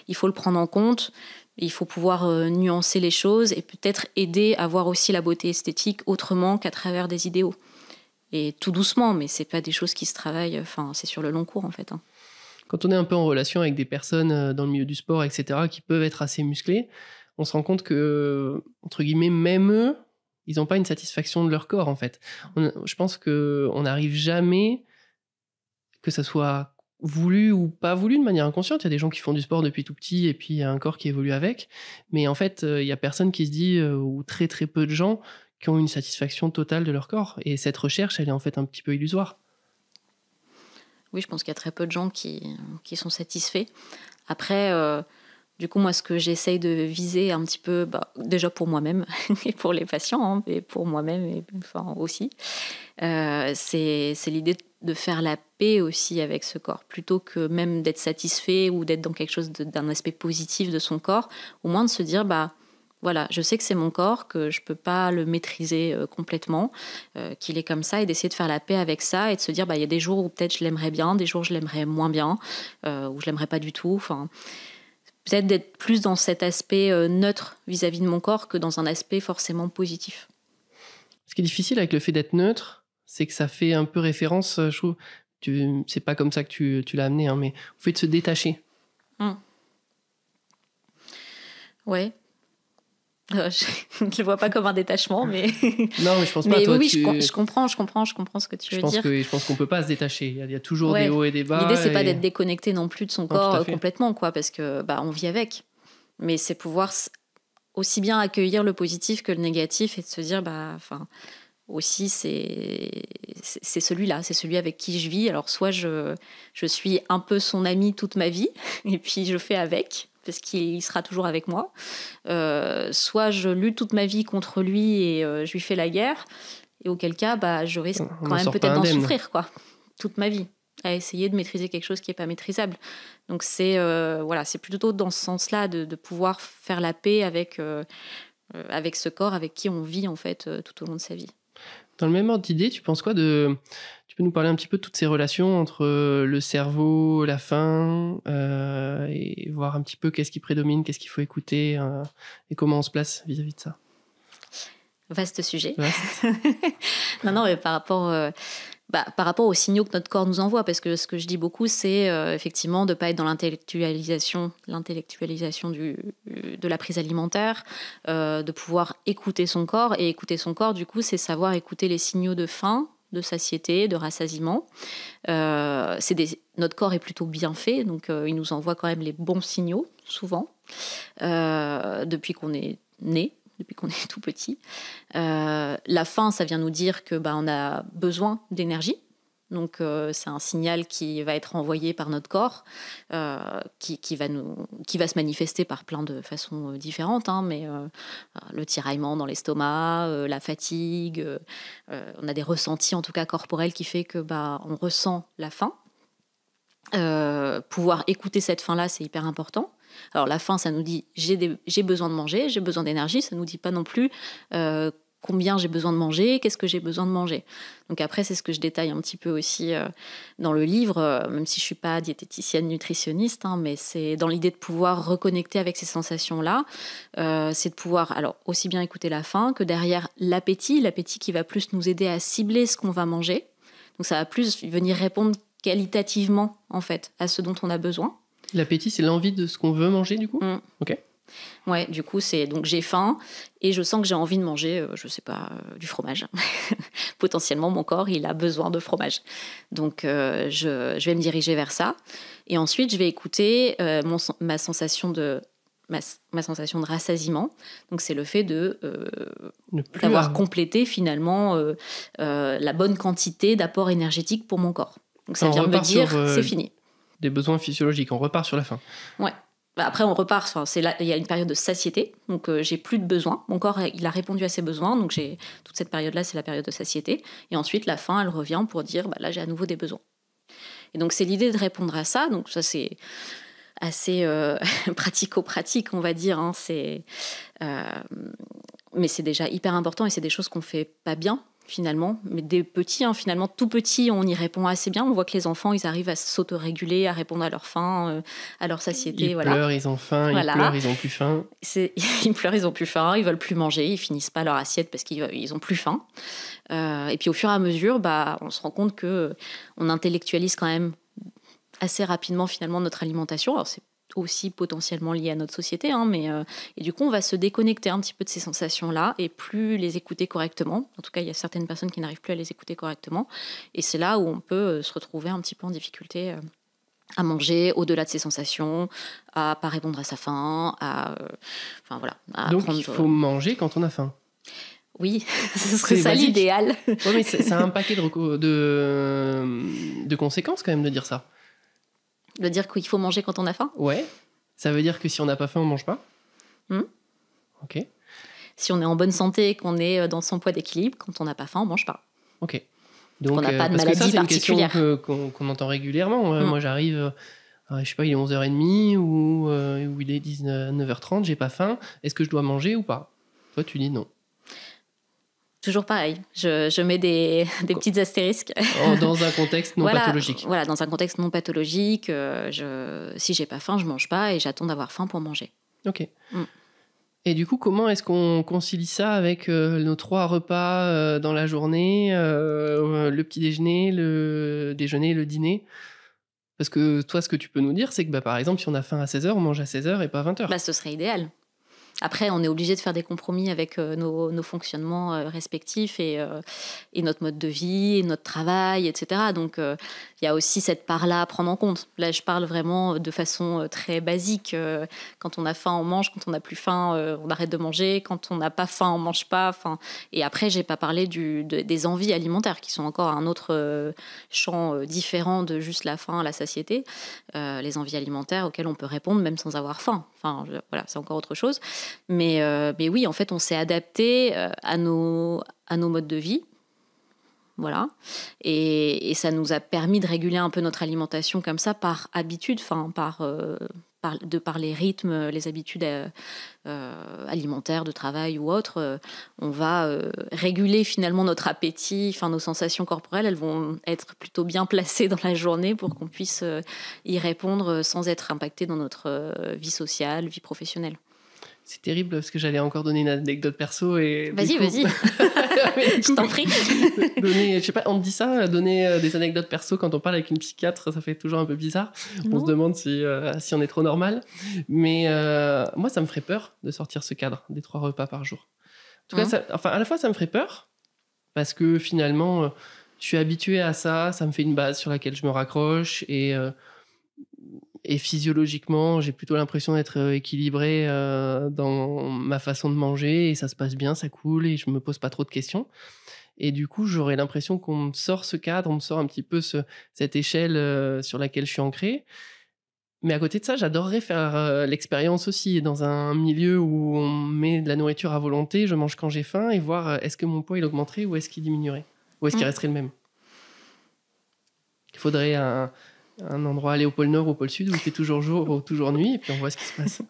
Il faut le prendre en compte. Il faut pouvoir nuancer les choses et peut-être aider à voir aussi la beauté esthétique autrement qu'à travers des idéaux. Et tout doucement, mais c'est pas des choses qui se travaillent. C'est sur le long cours en fait. Quand on est un peu en relation avec des personnes dans le milieu du sport, etc., qui peuvent être assez musclées, on se rend compte que, entre guillemets, même eux, ils n'ont pas une satisfaction de leur corps, en fait. Je pense qu'on n'arrive jamais, que ça soit voulu ou pas voulu, de manière inconsciente. Il y a des gens qui font du sport depuis tout petit et puis il y a un corps qui évolue avec. Mais en fait, il n'y a personne qui se dit, ou très très peu de gens, qui ont une satisfaction totale de leur corps. Et cette recherche, elle est en fait un petit peu illusoire. Oui, je pense qu'il y a très peu de gens qui sont satisfaits. Après... Du coup, moi, ce que j'essaye de viser un petit peu, déjà pour moi-même et pour les patients, et pour moi-même et aussi, c'est l'idée de faire la paix aussi avec ce corps. Plutôt que même d'être satisfait ou d'être dans quelque chose d'un aspect positif de son corps, au moins de se dire, voilà, je sais que c'est mon corps, que je ne peux pas le maîtriser complètement, qu'il est comme ça, et d'essayer de faire la paix avec ça et de se dire, il y a des jours où peut-être je l'aimerais bien, des jours où je l'aimerais moins bien, où je ne l'aimerais pas du tout, peut-être d'être plus dans cet aspect neutre vis-à-vis de mon corps que dans un aspect forcément positif. Ce qui est difficile avec le fait d'être neutre, c'est que ça fait un peu référence, je trouve, c'est pas comme ça que tu l'as amené, mais au fait de se détacher. Ouais. Je ne le vois pas comme un détachement, mais... Non, mais je pense pas. Toi, oui, je comprends ce que tu veux dire. Je pense qu'on peut pas se détacher. Il y a toujours des hauts et des bas. L'idée, c'est pas d'être déconnecté non plus de son corps complètement, parce que on vit avec. Mais c'est pouvoir aussi bien accueillir le positif que le négatif et de se dire, aussi, c'est celui-là, c'est celui avec qui je vis. Alors, soit je suis un peu son ami toute ma vie, et puis je fais avec, parce qu'il sera toujours avec moi. Soit je lutte toute ma vie contre lui et je lui fais la guerre, et auquel cas, je risque quand même peut-être d'en souffrir, toute ma vie, à essayer de maîtriser quelque chose qui n'est pas maîtrisable. Donc c'est plutôt dans ce sens-là de pouvoir faire la paix avec ce corps avec qui on vit en fait tout au long de sa vie. Dans le même ordre d'idée, tu penses quoi tu peux nous parler un petit peu de toutes ces relations entre le cerveau, la faim, et voir un petit peu qu'est-ce qui prédomine, qu'est-ce qu'il faut écouter, et comment on se place vis-à-vis de ça? Vaste sujet. Non, mais par rapport aux signaux que notre corps nous envoie, parce que ce que je dis beaucoup, c'est effectivement de ne pas être dans l'intellectualisation de la prise alimentaire, de pouvoir écouter son corps. Et écouter son corps, du coup, c'est savoir écouter les signaux de faim, de satiété, de rassasiement. Notre corps est plutôt bien fait, donc il nous envoie quand même les bons signaux, souvent, depuis qu'on est né. Depuis qu'on est tout petit. La faim, ça vient nous dire que on a besoin d'énergie. Donc c'est un signal qui va être envoyé par notre corps, qui va se manifester par plein de façons différentes, mais le tiraillement dans l'estomac, la fatigue, on a des ressentis en tout cas corporels qui fait que on ressent la faim. Pouvoir écouter cette faim-là, c'est hyper important. Alors la faim, ça nous dit j'ai besoin de manger, j'ai besoin d'énergie. Ça nous dit pas non plus combien j'ai besoin de manger, qu'est-ce que j'ai besoin de manger. Donc après, c'est ce que je détaille un petit peu aussi dans le livre, même si je suis pas diététicienne nutritionniste, mais c'est dans l'idée de pouvoir reconnecter avec ces sensations-là. C'est de pouvoir alors aussi bien écouter la faim que derrière l'appétit qui va plus nous aider à cibler ce qu'on va manger. Donc ça va plus venir répondre qualitativement en fait à ce dont on a besoin. L'appétit, c'est l'envie de ce qu'on veut manger, du coup. Ok. Ouais, du coup, c'est donc j'ai faim et je sens que j'ai envie de manger, je sais pas, du fromage. Potentiellement, mon corps, il a besoin de fromage. Donc, je vais me diriger vers ça. Et ensuite, je vais écouter ma ma sensation de rassasiement. Donc c'est le fait d'avoir avoir complété finalement la bonne quantité d'apport énergétique pour mon corps. Donc ça vient me dire c'est fini. Des besoins physiologiques, on repart sur la faim. Ouais. Après, on repart. C'est là, il y a une période de satiété, donc j'ai plus de besoins. Mon corps, il a répondu à ses besoins, donc toute cette période-là, c'est la période de satiété. Et ensuite, la faim, elle revient pour dire, là, j'ai à nouveau des besoins. Et donc, c'est l'idée de répondre à ça. Donc ça, c'est assez pratico-pratique, on va dire. Hein. Mais c'est déjà hyper important et c'est des choses qu'on fait pas bien. Finalement, mais des petits, finalement, tout petits, on y répond assez bien. On voit que les enfants, ils arrivent à s'autoréguler, à répondre à leur faim, à leur satiété. Ils pleurent, ils ont faim, ils pleurent, ils ont plus faim. Ils pleurent, ils ont plus faim, ils veulent plus manger, ils finissent pas leur assiette parce qu'ils ont plus faim. Et puis au fur et à mesure, on se rend compte que on intellectualise quand même assez rapidement finalement notre alimentation. Alors c'est aussi potentiellement lié à notre société, et du coup on va se déconnecter un petit peu de ces sensations-là et plus les écouter correctement. En tout cas, il y a certaines personnes qui n'arrivent plus à les écouter correctement, et c'est là où on peut se retrouver un petit peu en difficulté à manger au-delà de ses sensations, à pas répondre à sa faim, Donc il faut manger quand on a faim. Oui, ce serait ça l'idéal. Oui, mais ça a un paquet de conséquences quand même de dire ça. De dire qu'il faut manger quand on a faim ? Ouais. Ça veut dire que si on n'a pas faim, on mange pas ? Ok. Si on est en bonne santé, qu'on est dans son poids d'équilibre, quand on n'a pas faim, on mange pas. Ok. Donc, on n'a pas de parce maladie que ça, c'est particulière. Une question qu'on entend régulièrement. Moi, j'arrive, je sais pas, il est 11h30 ou il est 9h30, j'ai pas faim. Est-ce que je dois manger ou pas ? Toi, tu dis non. Toujours pareil, je mets des petites astérisques. Dans un contexte non pathologique. Voilà, dans un contexte non pathologique, si j'ai pas faim, je mange pas et j'attends d'avoir faim pour manger. Ok. Et du coup, comment est-ce qu'on concilie ça avec nos 3 repas dans la journée, le petit déjeuner, le déjeuner, le dîner ? Parce que toi, ce que tu peux nous dire, c'est que par exemple, si on a faim à 16h, on mange à 16h et pas à 20h. Ce serait idéal. Après, on est obligé de faire des compromis avec nos fonctionnements respectifs et notre mode de vie, et notre travail, etc. Donc, il y a aussi cette part-là à prendre en compte. Là, je parle vraiment de façon très basique. Quand on a faim, on mange. Quand on n'a plus faim, on arrête de manger. Quand on n'a pas faim, on ne mange pas. Et après, je n'ai pas parlé des envies alimentaires, qui sont encore un autre champ différent de juste la faim, la satiété. Les envies alimentaires auxquelles on peut répondre même sans avoir faim. Voilà, c'est encore autre chose. Mais oui, en fait, on s'est adapté à nos modes de vie. Voilà. Et ça nous a permis de réguler un peu notre alimentation comme ça, par habitude, par les rythmes, les habitudes alimentaires, de travail ou autres. On va réguler finalement notre appétit, nos sensations corporelles, elles vont être plutôt bien placées dans la journée pour qu'on puisse y répondre sans être impacté dans notre vie sociale, vie professionnelle. C'est terrible parce que j'allais encore donner une anecdote perso et... Vas-y. Je t'en prie. Je sais pas, on te dit ça, donner des anecdotes perso quand on parle avec une psychiatre, ça fait toujours un peu bizarre. Non. On se demande si on est trop normal. Mais moi, ça me ferait peur de sortir ce cadre des 3 repas par jour. En tout cas, à la fois, ça me ferait peur parce que finalement, je suis habitué à ça, ça me fait une base sur laquelle je me raccroche et physiologiquement, j'ai plutôt l'impression d'être équilibré dans ma façon de manger et ça se passe bien, ça coule et je me pose pas trop de questions. Et du coup, j'aurais l'impression qu'on me sort ce cadre, on me sort un petit peu cette échelle sur laquelle je suis ancré. Mais à côté de ça, j'adorerais faire l'expérience aussi dans un milieu où on met de la nourriture à volonté, je mange quand j'ai faim et voir est-ce que mon poids il augmenterait ou est-ce qu'il diminuerait ou est-ce qu'il resterait le même. Il faudrait un endroit aller au pôle Nord ou au pôle Sud où il fait toujours jour ou toujours nuit et puis on voit ce qui se passe.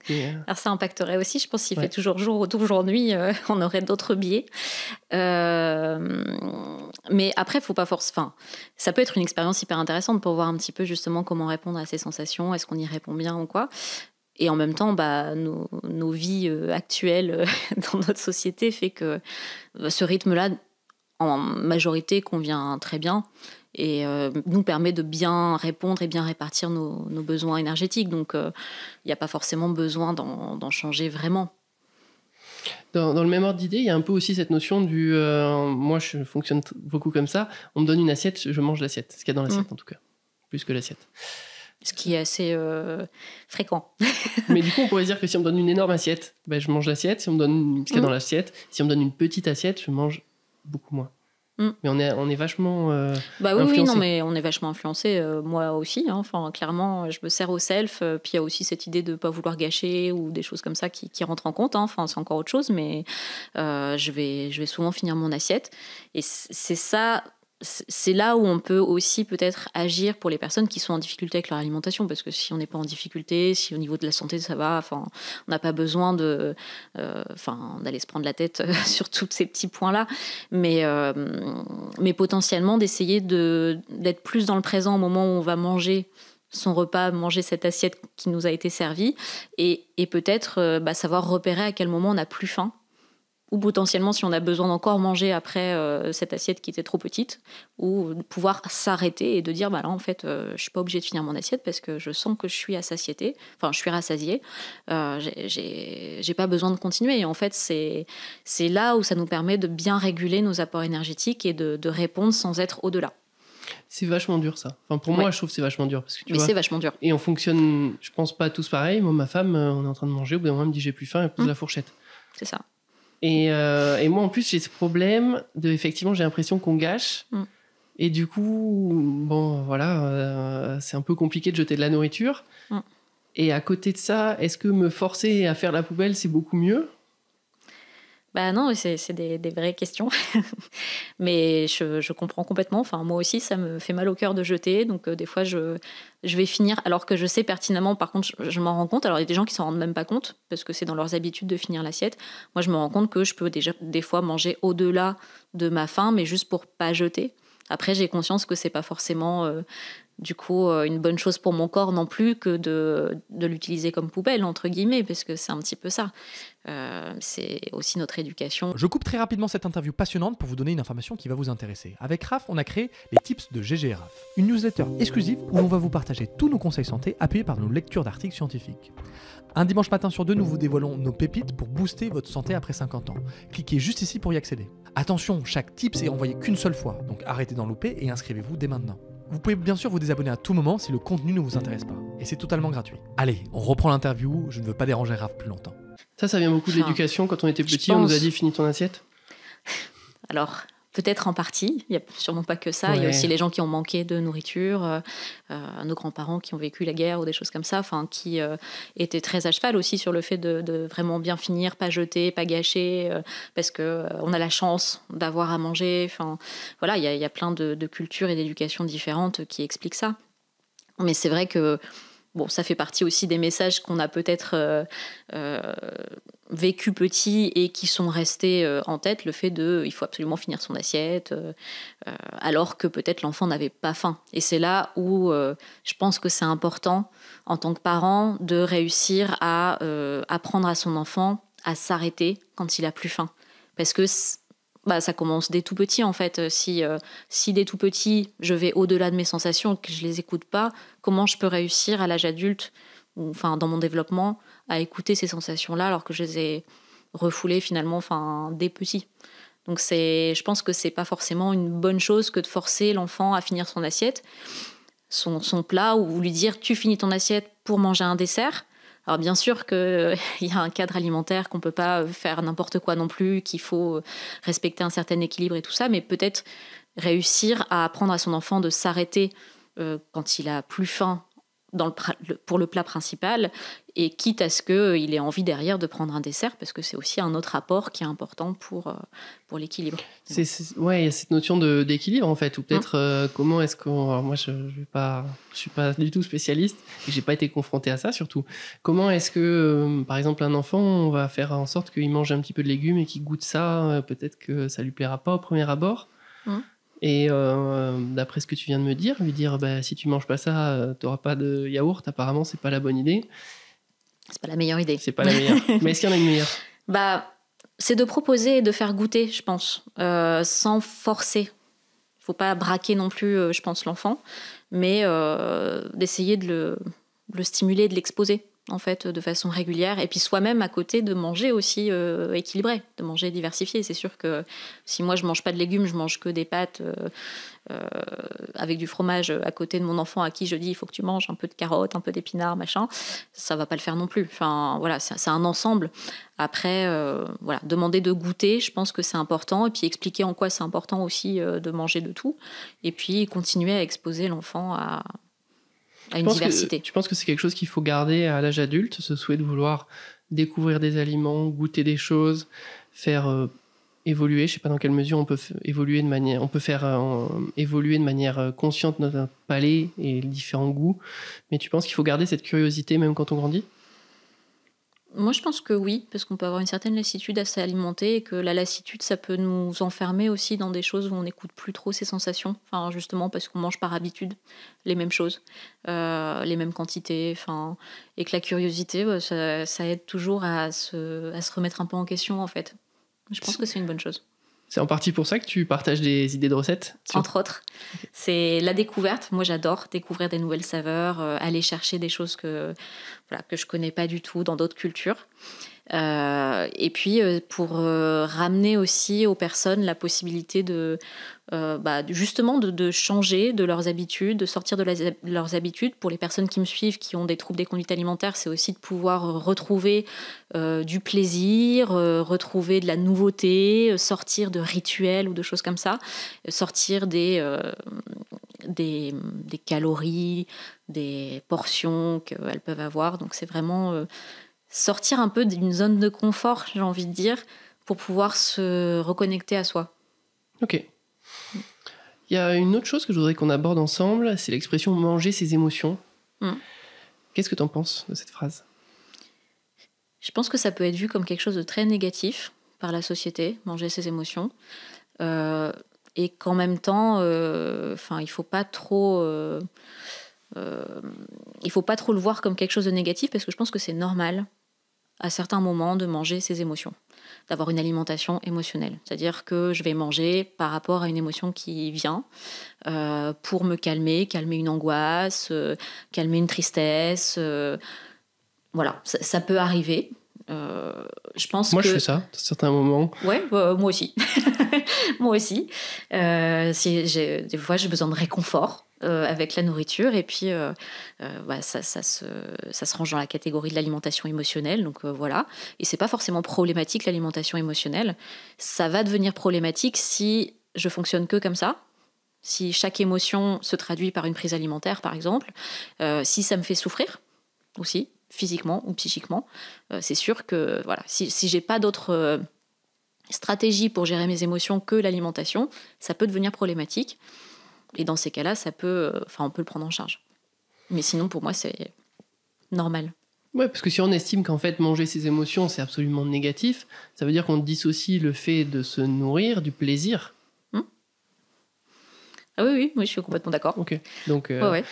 Alors ça impacterait aussi, je pense, s'il fait toujours jour ou toujours nuit, on aurait d'autres biais. Mais après, faut pas ça peut être une expérience hyper intéressante pour voir un petit peu justement comment répondre à ces sensations, est-ce qu'on y répond bien ou quoi. Et en même temps, nos vies actuelles dans notre société fait que ce rythme-là, en majorité, convient très bien et nous permet de bien répondre et bien répartir nos besoins énergétiques. Donc, il n'y a pas forcément besoin d'en changer vraiment. Dans le même ordre d'idée, il y a un peu aussi cette notion du... moi, je fonctionne beaucoup comme ça. On me donne une assiette, je mange l'assiette. Ce qu'il y a dans l'assiette, en tout cas. Plus que l'assiette. Ce qui est assez fréquent. Mais du coup, on pourrait dire que si on me donne une énorme assiette, je mange l'assiette. Si on me donne ce qu'il y a dans l'assiette, si on me donne une petite assiette, je mange beaucoup moins. Mais on est vachement influencé. Oui, non, mais on est vachement influencé. Moi aussi, hein. Enfin, clairement, je me sers au self. Puis il y a aussi cette idée de ne pas vouloir gâcher ou des choses comme ça qui rentrent en compte. Hein. Enfin, c'est encore autre chose, mais je vais souvent finir mon assiette. Et c'est ça. C'est là où on peut aussi peut-être agir pour les personnes qui sont en difficulté avec leur alimentation, parce que si on n'est pas en difficulté, si au niveau de la santé ça va, enfin, on n'a pas besoin d'aller se prendre la tête sur tous ces petits points-là, mais potentiellement d'essayer d'être plus dans le présent au moment où on va manger son repas, manger cette assiette qui nous a été servie, et peut-être savoir repérer à quel moment on n'a plus faim. Ou potentiellement si on a besoin d'encore manger après cette assiette qui était trop petite, ou de pouvoir s'arrêter et de dire là en fait je suis pas obligée de finir mon assiette parce que je sens que je suis à satiété, enfin je suis rassasiée, j'ai pas besoin de continuer. Et en fait c'est là où ça nous permet de bien réguler nos apports énergétiques et de répondre sans être au-delà. C'est vachement dur ça. Enfin, pour moi, je trouve que c'est vachement dur. Parce que, mais c'est vachement dur. Et on fonctionne, je pense pas tous pareil. Moi, ma femme, on est en train de manger, au bout d'un moment, elle me dit j'ai plus faim, elle pose la fourchette. C'est ça. Et moi, en plus, j'ai ce problème effectivement, j'ai l'impression qu'on gâche. Et du coup, c'est un peu compliqué de jeter de la nourriture. Et à côté de ça, est-ce que me forcer à faire la poubelle, c'est beaucoup mieux ? Non, c'est des vraies questions. Mais je comprends complètement. Enfin, moi aussi, ça me fait mal au cœur de jeter. Donc, des fois, je vais finir alors que je sais pertinemment. Par contre, je m'en rends compte. Alors, il y a des gens qui s'en rendent même pas compte parce que c'est dans leurs habitudes de finir l'assiette. Moi, je me rends compte que je peux déjà, des fois, manger au-delà de ma faim, mais juste pour pas jeter. Après, j'ai conscience que c'est pas forcément... du coup, une bonne chose pour mon corps non plus que de l'utiliser comme poubelle, entre guillemets, parce que c'est un petit peu ça. C'est aussi notre éducation. Je coupe très rapidement cette interview passionnante pour vous donner une information qui va vous intéresser. Avec Raph, on a créé les tips de GG Raph, une newsletter exclusive où on va vous partager tous nos conseils santé appuyés par nos lectures d'articles scientifiques. Un dimanche matin sur deux, nous vous dévoilons nos pépites pour booster votre santé après 50 ans. Cliquez juste ici pour y accéder. Attention, chaque tips est envoyé qu'une seule fois, donc arrêtez d'en louper et inscrivez-vous dès maintenant. Vous pouvez bien sûr vous désabonner à tout moment si le contenu ne vous intéresse pas. Et c'est totalement gratuit. Allez, on reprend l'interview, je ne veux pas déranger Raph plus longtemps. Ça vient beaucoup de l'éducation. Quand on était petit, on nous a dit finis ton assiette. Alors, peut-être en partie, il n'y a sûrement pas que ça. Il y a aussi les gens qui ont manqué de nourriture, nos grands-parents qui ont vécu la guerre ou des choses comme ça, qui étaient très à cheval aussi sur le fait de vraiment bien finir, pas jeter, pas gâcher, parce qu'on a la chance d'avoir à manger. Voilà, il y a plein de cultures et d'éducations différentes qui expliquent ça. Mais c'est vrai que ça fait partie aussi des messages qu'on a peut-être vécu petit et qui sont restés en tête, le fait il faut absolument finir son assiette, alors que peut-être l'enfant n'avait pas faim. Et c'est là où je pense que c'est important, en tant que parent, de réussir à apprendre à son enfant à s'arrêter quand il a plus faim. Parce que ça commence dès tout petit en fait. Si dès tout petit je vais au-delà de mes sensations et que je les écoute pas, comment je peux réussir à l'âge adulte, dans mon développement, à écouter ces sensations-là alors que je les ai refoulées finalement dès petit. Donc je pense que c'est pas forcément une bonne chose que de forcer l'enfant à finir son assiette, son plat, ou lui dire tu finis ton assiette pour manger un dessert. Alors bien sûr qu'il y a un cadre alimentaire, qu'on ne peut pas faire n'importe quoi non plus, qu'il faut respecter un certain équilibre et tout ça, mais peut-être réussir à apprendre à son enfant de s'arrêter quand il a plus faim pour le plat principal, et quitte à ce qu'il ait envie derrière de prendre un dessert, parce que c'est aussi un autre apport qui est important pour l'équilibre. Il y a cette notion d'équilibre en fait, ou peut-être comment est-ce qu'on... Alors moi je suis pas du tout spécialiste, et j'ai pas été confronté à ça surtout. Comment est-ce que par exemple un enfant, on va faire en sorte qu'il mange un petit peu de légumes et qu'il goûte ça, peut-être que ça lui plaira pas au premier abord. Et d'après ce que tu viens de me dire, lui dire si tu manges pas ça, t'auras pas de yaourt, apparemment c'est pas la bonne idée. C'est pas la meilleure idée. C'est pas la meilleure. Mais est-ce qu'il y en a une meilleure ? C'est de proposer et de faire goûter, je pense, sans forcer. Faut pas braquer non plus, je pense, l'enfant, mais d'essayer de le stimuler, de l'exposer. en fait, de façon régulière. Et puis soi-même, à côté, de manger aussi équilibré, de manger diversifié. C'est sûr que si moi, je mange pas de légumes, je mange que des pâtes avec du fromage à côté de mon enfant à qui je dis il faut que tu manges un peu de carottes, un peu d'épinards, machin, ça va pas le faire non plus. Enfin, voilà, c'est un ensemble. Après, voilà, demander de goûter, je pense que c'est important. Et puis expliquer en quoi c'est important aussi de manger de tout. Et puis continuer à exposer l'enfant à une diversité. Tu penses que c'est quelque chose qu'il faut garder à l'âge adulte, ce souhait de vouloir découvrir des aliments, goûter des choses, faire évoluer, je sais pas dans quelle mesure on peut évoluer de manière, on peut faire évoluer de manière consciente notre palais et les différents goûts, mais tu penses qu'il faut garder cette curiosité même quand on grandit? Moi, je pense que oui, parce qu'on peut avoir une certaine lassitude à s'alimenter et que la lassitude, ça peut nous enfermer aussi dans des choses où on n'écoute plus trop ses sensations. Enfin, justement, parce qu'on mange par habitude les mêmes choses, les mêmes quantités. Enfin, et que la curiosité, ça aide toujours à se remettre un peu en question, en fait. Je pense que c'est une bonne chose. C'est en partie pour ça que tu partages des idées de recettes Entre autres. C'est la découverte. Moi, j'adore découvrir des nouvelles saveurs, aller chercher des choses que je connais pas du tout dans d'autres cultures. Et puis, pour ramener aussi aux personnes la possibilité justement de changer de leurs habitudes, de sortir de leurs habitudes. Pour les personnes qui me suivent, qui ont des troubles des conduites alimentaires, c'est aussi de pouvoir retrouver du plaisir, retrouver de la nouveauté, sortir de rituels ou de choses comme ça, sortir des calories, des portions qu'elles peuvent avoir. Donc c'est vraiment sortir un peu d'une zone de confort, j'ai envie de dire, pour pouvoir se reconnecter à soi. Ok. Il y a une autre chose que je voudrais qu'on aborde ensemble, c'est l'expression « manger ses émotions ». Qu'est-ce que tu en penses de cette phrase ? Je pense que ça peut être vu comme quelque chose de très négatif par la société, manger ses émotions. Et qu'en même temps, il faut pas trop le voir comme quelque chose de négatif, parce que je pense que c'est normal à certains moments de manger ses émotions, d'avoir une alimentation émotionnelle. C'est-à-dire que je vais manger par rapport à une émotion qui vient pour me calmer une angoisse, calmer une tristesse. Voilà, ça peut arriver. Je pense je fais ça à certains moments. Ouais, moi aussi. Moi aussi. Des fois, j'ai besoin de réconfort avec la nourriture, et puis ça se range dans la catégorie de l'alimentation émotionnelle. Donc voilà. Et c'est pas forcément problématique, l'alimentation émotionnelle. Ça va devenir problématique si je fonctionne que comme ça. Si chaque émotion se traduit par une prise alimentaire, par exemple. Si ça me fait souffrir aussi, physiquement ou psychiquement, c'est sûr que voilà, si j'ai pas d'autres stratégies pour gérer mes émotions que l'alimentation, ça peut devenir problématique. Et dans ces cas-là, on peut le prendre en charge. Mais sinon, pour moi, c'est normal. Ouais, parce que si on estime qu'en fait manger ses émotions c'est absolument négatif, ça veut dire qu'on dissocie le fait de se nourrir du plaisir. Ah oui, je suis complètement d'accord. Ok, donc, ouais.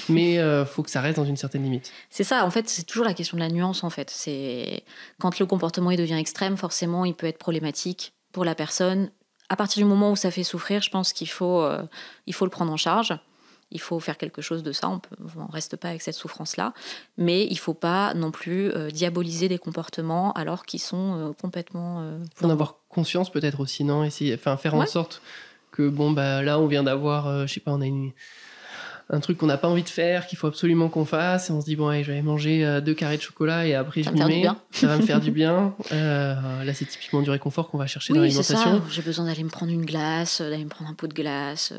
Mais faut que ça reste dans une certaine limite. C'est ça, en fait, c'est toujours la question de la nuance, en fait. C'est quand le comportement il devient extrême, forcément, il peut être problématique pour la personne. À partir du moment où ça fait souffrir, je pense qu'il faut le prendre en charge. Il faut faire quelque chose de ça. On reste pas avec cette souffrance-là, mais il faut pas non plus diaboliser des comportements alors qu'ils sont complètement. Faut en avoir conscience peut-être aussi, non ? Essayer, faire en sorte que là on vient d'avoir, je sais pas, on a un truc qu'on n'a pas envie de faire, qu'il faut absolument qu'on fasse, et on se dit allez, je vais aller manger 2 carrés de chocolat et après je m'y mets, ça va me faire du bien. Là c'est typiquement du réconfort qu'on va chercher dans l'alimentation. C'est ça. J'ai besoin d'aller me prendre une glace, d'aller me prendre un pot de glace,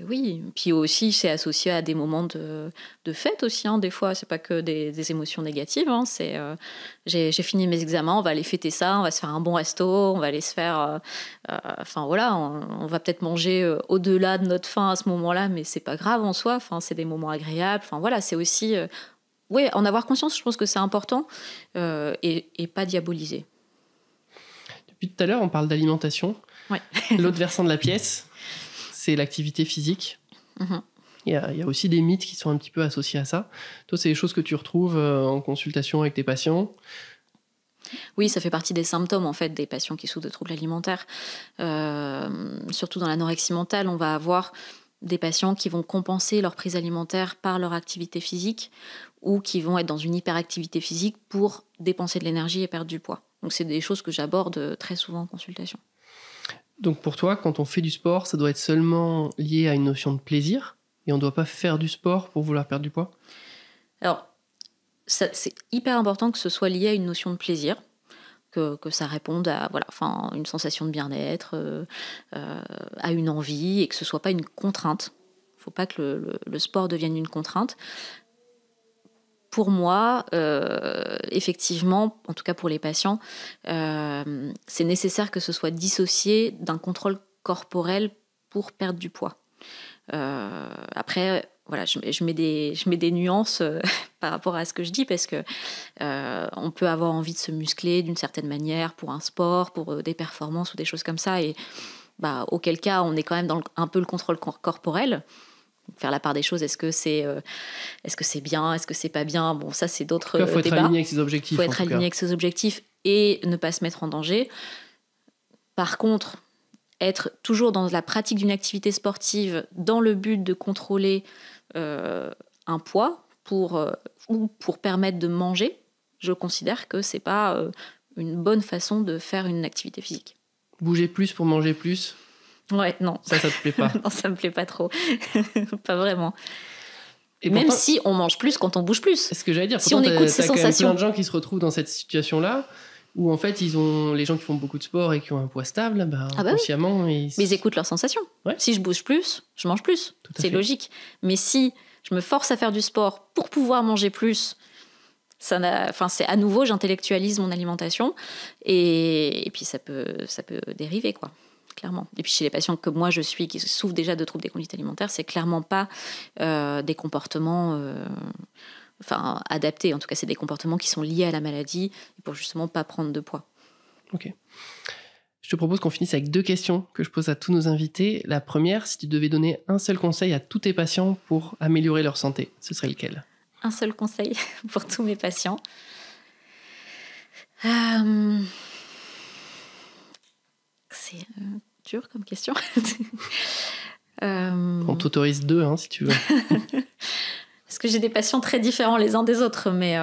oui, puis aussi c'est associé à des moments de fête aussi, hein. Des fois c'est pas que des émotions négatives, hein. C'est j'ai fini mes examens, on va aller fêter ça, on va se faire un bon resto, on va aller se faire on va peut-être manger au-delà de notre faim à ce moment-là, mais c'est pas grave en soi, c'est des moments agréables, c'est aussi en avoir conscience, je pense que c'est important, et pas diaboliser. Depuis tout à l'heure on parle d'alimentation. Ouais. L'autre versant de la pièce, c'est l'activité physique. Mm-hmm. Il y a aussi des mythes qui sont un petit peu associés à ça. Toi, c'est des choses que tu retrouves en consultation avec tes patients. Oui, ça fait partie des symptômes en fait des patients qui souffrent de troubles alimentaires. Surtout dans l'anorexie mentale, on va avoir des patients qui vont compenser leur prise alimentaire par leur activité physique ou qui vont être dans une hyperactivité physique pour dépenser de l'énergie et perdre du poids. Donc c'est des choses que j'aborde très souvent en consultation. Donc pour toi, quand on fait du sport, ça doit être seulement lié à une notion de plaisir et on ne doit pas faire du sport pour vouloir perdre du poids ? Alors, c'est hyper important que ce soit lié à une notion de plaisir. Que ça réponde à une sensation de bien-être, à une envie, et que ce ne soit pas une contrainte. Il ne faut pas que le sport devienne une contrainte. Pour moi, effectivement, en tout cas pour les patients, c'est nécessaire que ce soit dissocié d'un contrôle corporel pour perdre du poids. Après, voilà, je mets des nuances par rapport à ce que je dis, parce que on peut avoir envie de se muscler d'une certaine manière pour un sport, pour des performances ou des choses comme ça, et auquel cas on est quand même dans un peu le contrôle corporel. Faire la part des choses, est-ce que c'est bien, est-ce que c'est pas bien, bon, ça c'est d'autres débats. Il faut être aligné avec ses objectifs. Il faut être aligné avec ses objectifs et ne pas se mettre en danger. Par contre, être toujours dans la pratique d'une activité sportive dans le but de contrôler un poids ou pour permettre de manger, je considère que c'est pas une bonne façon de faire une activité physique. Bouger plus pour manger plus ? Ouais, non. Ça te plaît pas ? Non, ça me plaît pas trop. Pas vraiment. Et même pourtant, si on mange plus quand on bouge plus. C'est ce que j'allais dire. Si on écoute ses sensations. T'as quand même plein de gens qui se retrouvent dans cette situation-là, où en fait, les gens qui font beaucoup de sport et qui ont un poids stable, inconsciemment... Oui. Mais ils écoutent leurs sensations. Ouais. Si je bouge plus, je mange plus. C'est logique. Mais si je me force à faire du sport pour pouvoir manger plus, c'est à nouveau, j'intellectualise mon alimentation. Et puis ça peut dériver, quoi. Clairement. Et puis chez les patients que moi je suis, qui souffrent déjà de troubles des conduites alimentaires, c'est clairement pas des comportements adaptés. En tout cas, c'est des comportements qui sont liés à la maladie pour justement pas prendre de poids. Ok. Je te propose qu'on finisse avec 2 questions que je pose à tous nos invités. La première, si tu devais donner un seul conseil à tous tes patients pour améliorer leur santé, ce serait lequel ? Un seul conseil pour tous mes patients. C'est dur comme question. On t'autorise 2, si tu veux. Parce que j'ai des patients très différents les uns des autres, mais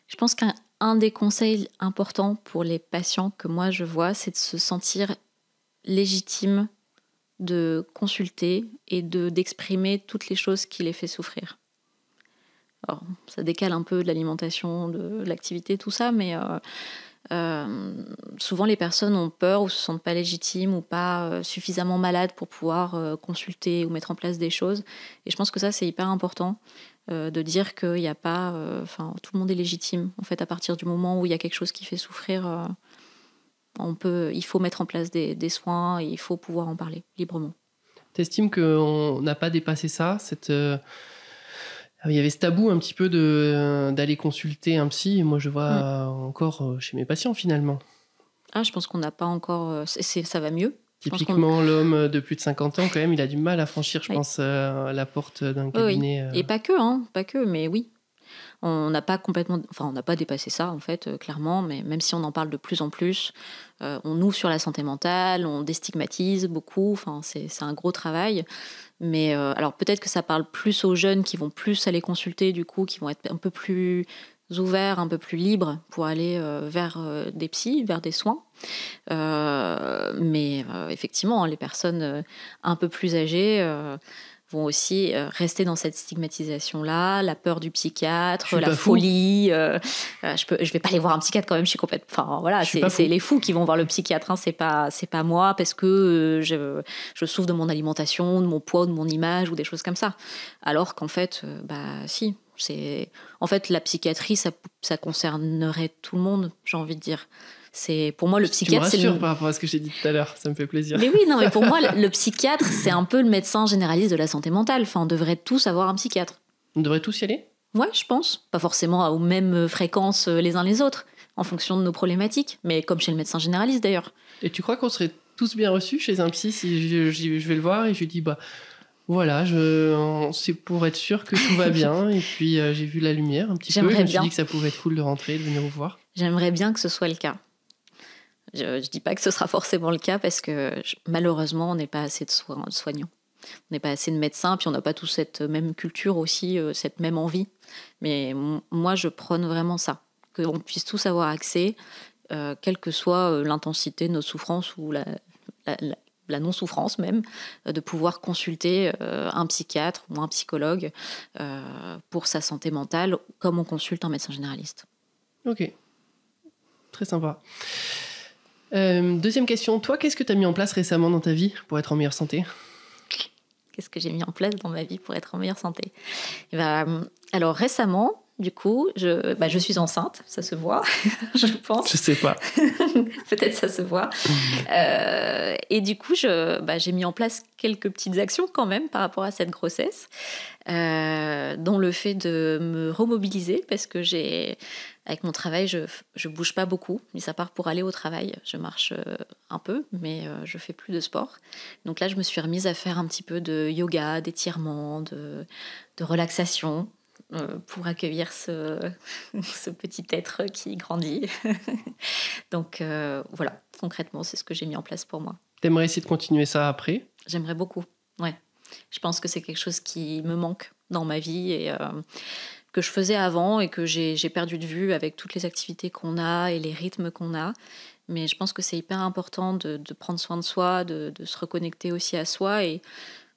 je pense qu'un des conseils importants pour les patients que moi je vois, c'est de se sentir légitime de consulter et d'exprimer toutes les choses qui les fait souffrir. Alors, ça décale un peu de l'alimentation, de l'activité, tout ça, mais souvent les personnes ont peur ou se sentent pas légitimes ou pas suffisamment malades pour pouvoir consulter ou mettre en place des choses. Et je pense que ça, c'est hyper important de dire qu'il n'y a pas... tout le monde est légitime. En fait, à partir du moment où il y a quelque chose qui fait souffrir, il faut mettre en place des soins et il faut pouvoir en parler librement. T'estimes qu'on n'a pas dépassé ça, il y avait ce tabou un petit peu d'aller consulter un psy, et moi je vois encore chez mes patients finalement. Je pense qu'on n'a pas encore... ça va mieux. Typiquement, l'homme de plus de 50 ans, quand même, il a du mal à franchir, je pense, la porte d'un cabinet. Oui. Et pas que, mais oui. On n'a pas dépassé ça, en fait, clairement, mais même si on en parle de plus en plus, on ouvre sur la santé mentale, on déstigmatise beaucoup, c'est un gros travail. Mais alors peut-être que ça parle plus aux jeunes qui vont plus aller consulter, du coup, qui vont être un peu plus ouverts, un peu plus libres pour aller vers des psys, vers des soins. Mais effectivement, les personnes un peu plus âgées vont aussi rester dans cette stigmatisation-là, la peur du psychiatre, la folie. Je vais pas aller voir un psychiatre quand même, je suis complètement... Enfin, voilà, c'est les fous qui vont voir le psychiatre, c'est pas moi, parce que je souffre de mon alimentation, de mon poids, de mon image, ou des choses comme ça. Alors qu'en fait, si. En fait, la psychiatrie, ça concernerait tout le monde, j'ai envie de dire. Pour moi, le psychiatre... Tu me rassures par rapport à ce que j'ai dit tout à l'heure, ça me fait plaisir. Mais oui, mais pour moi, le psychiatre, c'est un peu le médecin généraliste de la santé mentale. On devrait tous avoir un psychiatre. On devrait tous y aller ? Ouais, je pense. Pas forcément aux mêmes fréquences les uns les autres, en fonction de nos problématiques, mais comme chez le médecin généraliste d'ailleurs. Et tu crois qu'on serait tous bien reçus chez un psy si je vais le voir et je lui dis voilà, c'est pour être sûr que tout va bien. Et puis j'ai vu la lumière un petit peu. Je me suis dit que ça pouvait être cool de rentrer, de venir vous voir. J'aimerais bien que ce soit le cas. Je ne dis pas que ce sera forcément le cas parce que malheureusement, on n'est pas assez de soignants. On n'est pas assez de médecins, puis on n'a pas tous cette même culture aussi, cette même envie. Mais moi, je prône vraiment ça, qu'on puisse tous avoir accès, quelle que soit l'intensité de nos souffrances ou la non-souffrance même, de pouvoir consulter un psychiatre ou un psychologue pour sa santé mentale, comme on consulte un médecin généraliste. Ok, très sympa. Deuxième question, toi, qu'est-ce que tu as mis en place récemment dans ta vie pour être en meilleure santé ? Qu'est-ce que j'ai mis en place dans ma vie pour être en meilleure santé ? Alors récemment, du coup, je suis enceinte, ça se voit, je pense. Je sais pas. Peut-être ça se voit. Et du coup, j'ai mis en place quelques petites actions quand même par rapport à cette grossesse, dont le fait de me remobiliser parce que avec mon travail, je bouge pas beaucoup, mis à part pour aller au travail. Je marche un peu, mais je fais plus de sport. Donc là, je me suis remise à faire un petit peu de yoga, d'étirement, de relaxation pour accueillir ce petit être qui grandit. Donc voilà, concrètement, c'est ce que j'ai mis en place pour moi. T'aimerais essayer de continuer ça après ? J'aimerais beaucoup, ouais. Je pense que c'est quelque chose qui me manque dans ma vie et que je faisais avant et que j'ai perdu de vue avec toutes les activités qu'on a et les rythmes qu'on a. Mais je pense que c'est hyper important de prendre soin de soi, de se reconnecter aussi à soi. Et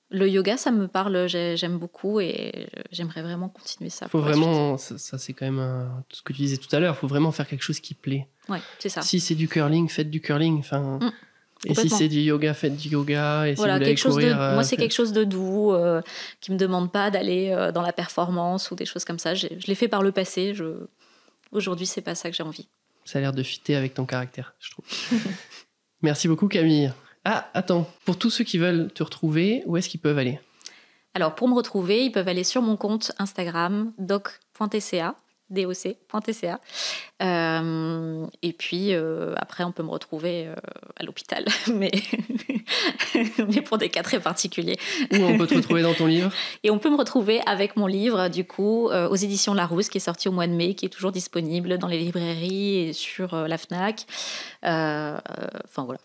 le yoga, ça me parle, j'aime beaucoup et j'aimerais vraiment continuer ça. Faut vraiment, ça c'est quand même ce que tu disais tout à l'heure, il faut vraiment faire quelque chose qui plaît. Ouais, c'est ça. Si c'est du curling, faites du curling. Et si c'est du yoga, faites du yoga. Et voilà, si vous voulez courir, moi, c'est quelque chose de doux, qui me demande pas d'aller dans la performance ou des choses comme ça. Je l'ai fait par le passé. Aujourd'hui, c'est pas ça que j'ai envie. Ça a l'air de fitter avec ton caractère, je trouve. Merci beaucoup, Camille. Ah, attends. Pour tous ceux qui veulent te retrouver, où est-ce qu'ils peuvent aller ? Alors, pour me retrouver, ils peuvent aller sur mon compte Instagram, doc.tca. doc.tca. Et puis, après, on peut me retrouver à l'hôpital, mais pour des cas très particuliers. Où on peut te retrouver dans ton livre ? Et on peut me retrouver avec mon livre, du coup, aux éditions Larousse, qui est sorti au mois de mai, qui est toujours disponible dans les librairies et sur la Fnac. Enfin, voilà.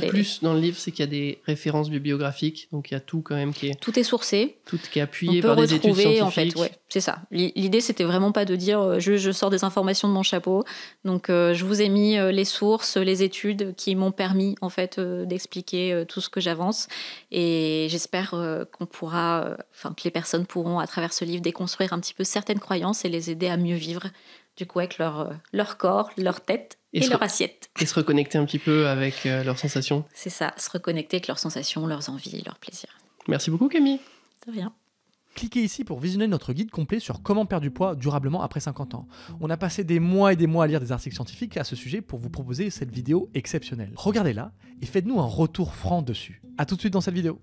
Plus dans le livre, c'est qu'il y a des références bibliographiques, donc il y a tout quand même qui est... Tout est sourcé. Tout qui est appuyé par des études scientifiques. En fait, ouais, c'est ça. L'idée, c'était vraiment pas de dire je sors des informations de mon chapeau. Donc, je vous ai mis les sources, les études qui m'ont permis en fait d'expliquer tout ce que j'avance. Et j'espère que les personnes pourront, à travers ce livre, déconstruire un petit peu certaines croyances et les aider à mieux vivre, du coup, avec leur corps, leur tête et leur assiette. Et se reconnecter un petit peu avec leurs sensations. C'est ça, se reconnecter avec leurs sensations, leurs envies, leurs plaisirs. Merci beaucoup, Camille. De rien. Cliquez ici pour visionner notre guide complet sur comment perdre du poids durablement après 50 ans. On a passé des mois et des mois à lire des articles scientifiques à ce sujet pour vous proposer cette vidéo exceptionnelle. Regardez-la et faites-nous un retour franc dessus. À tout de suite dans cette vidéo.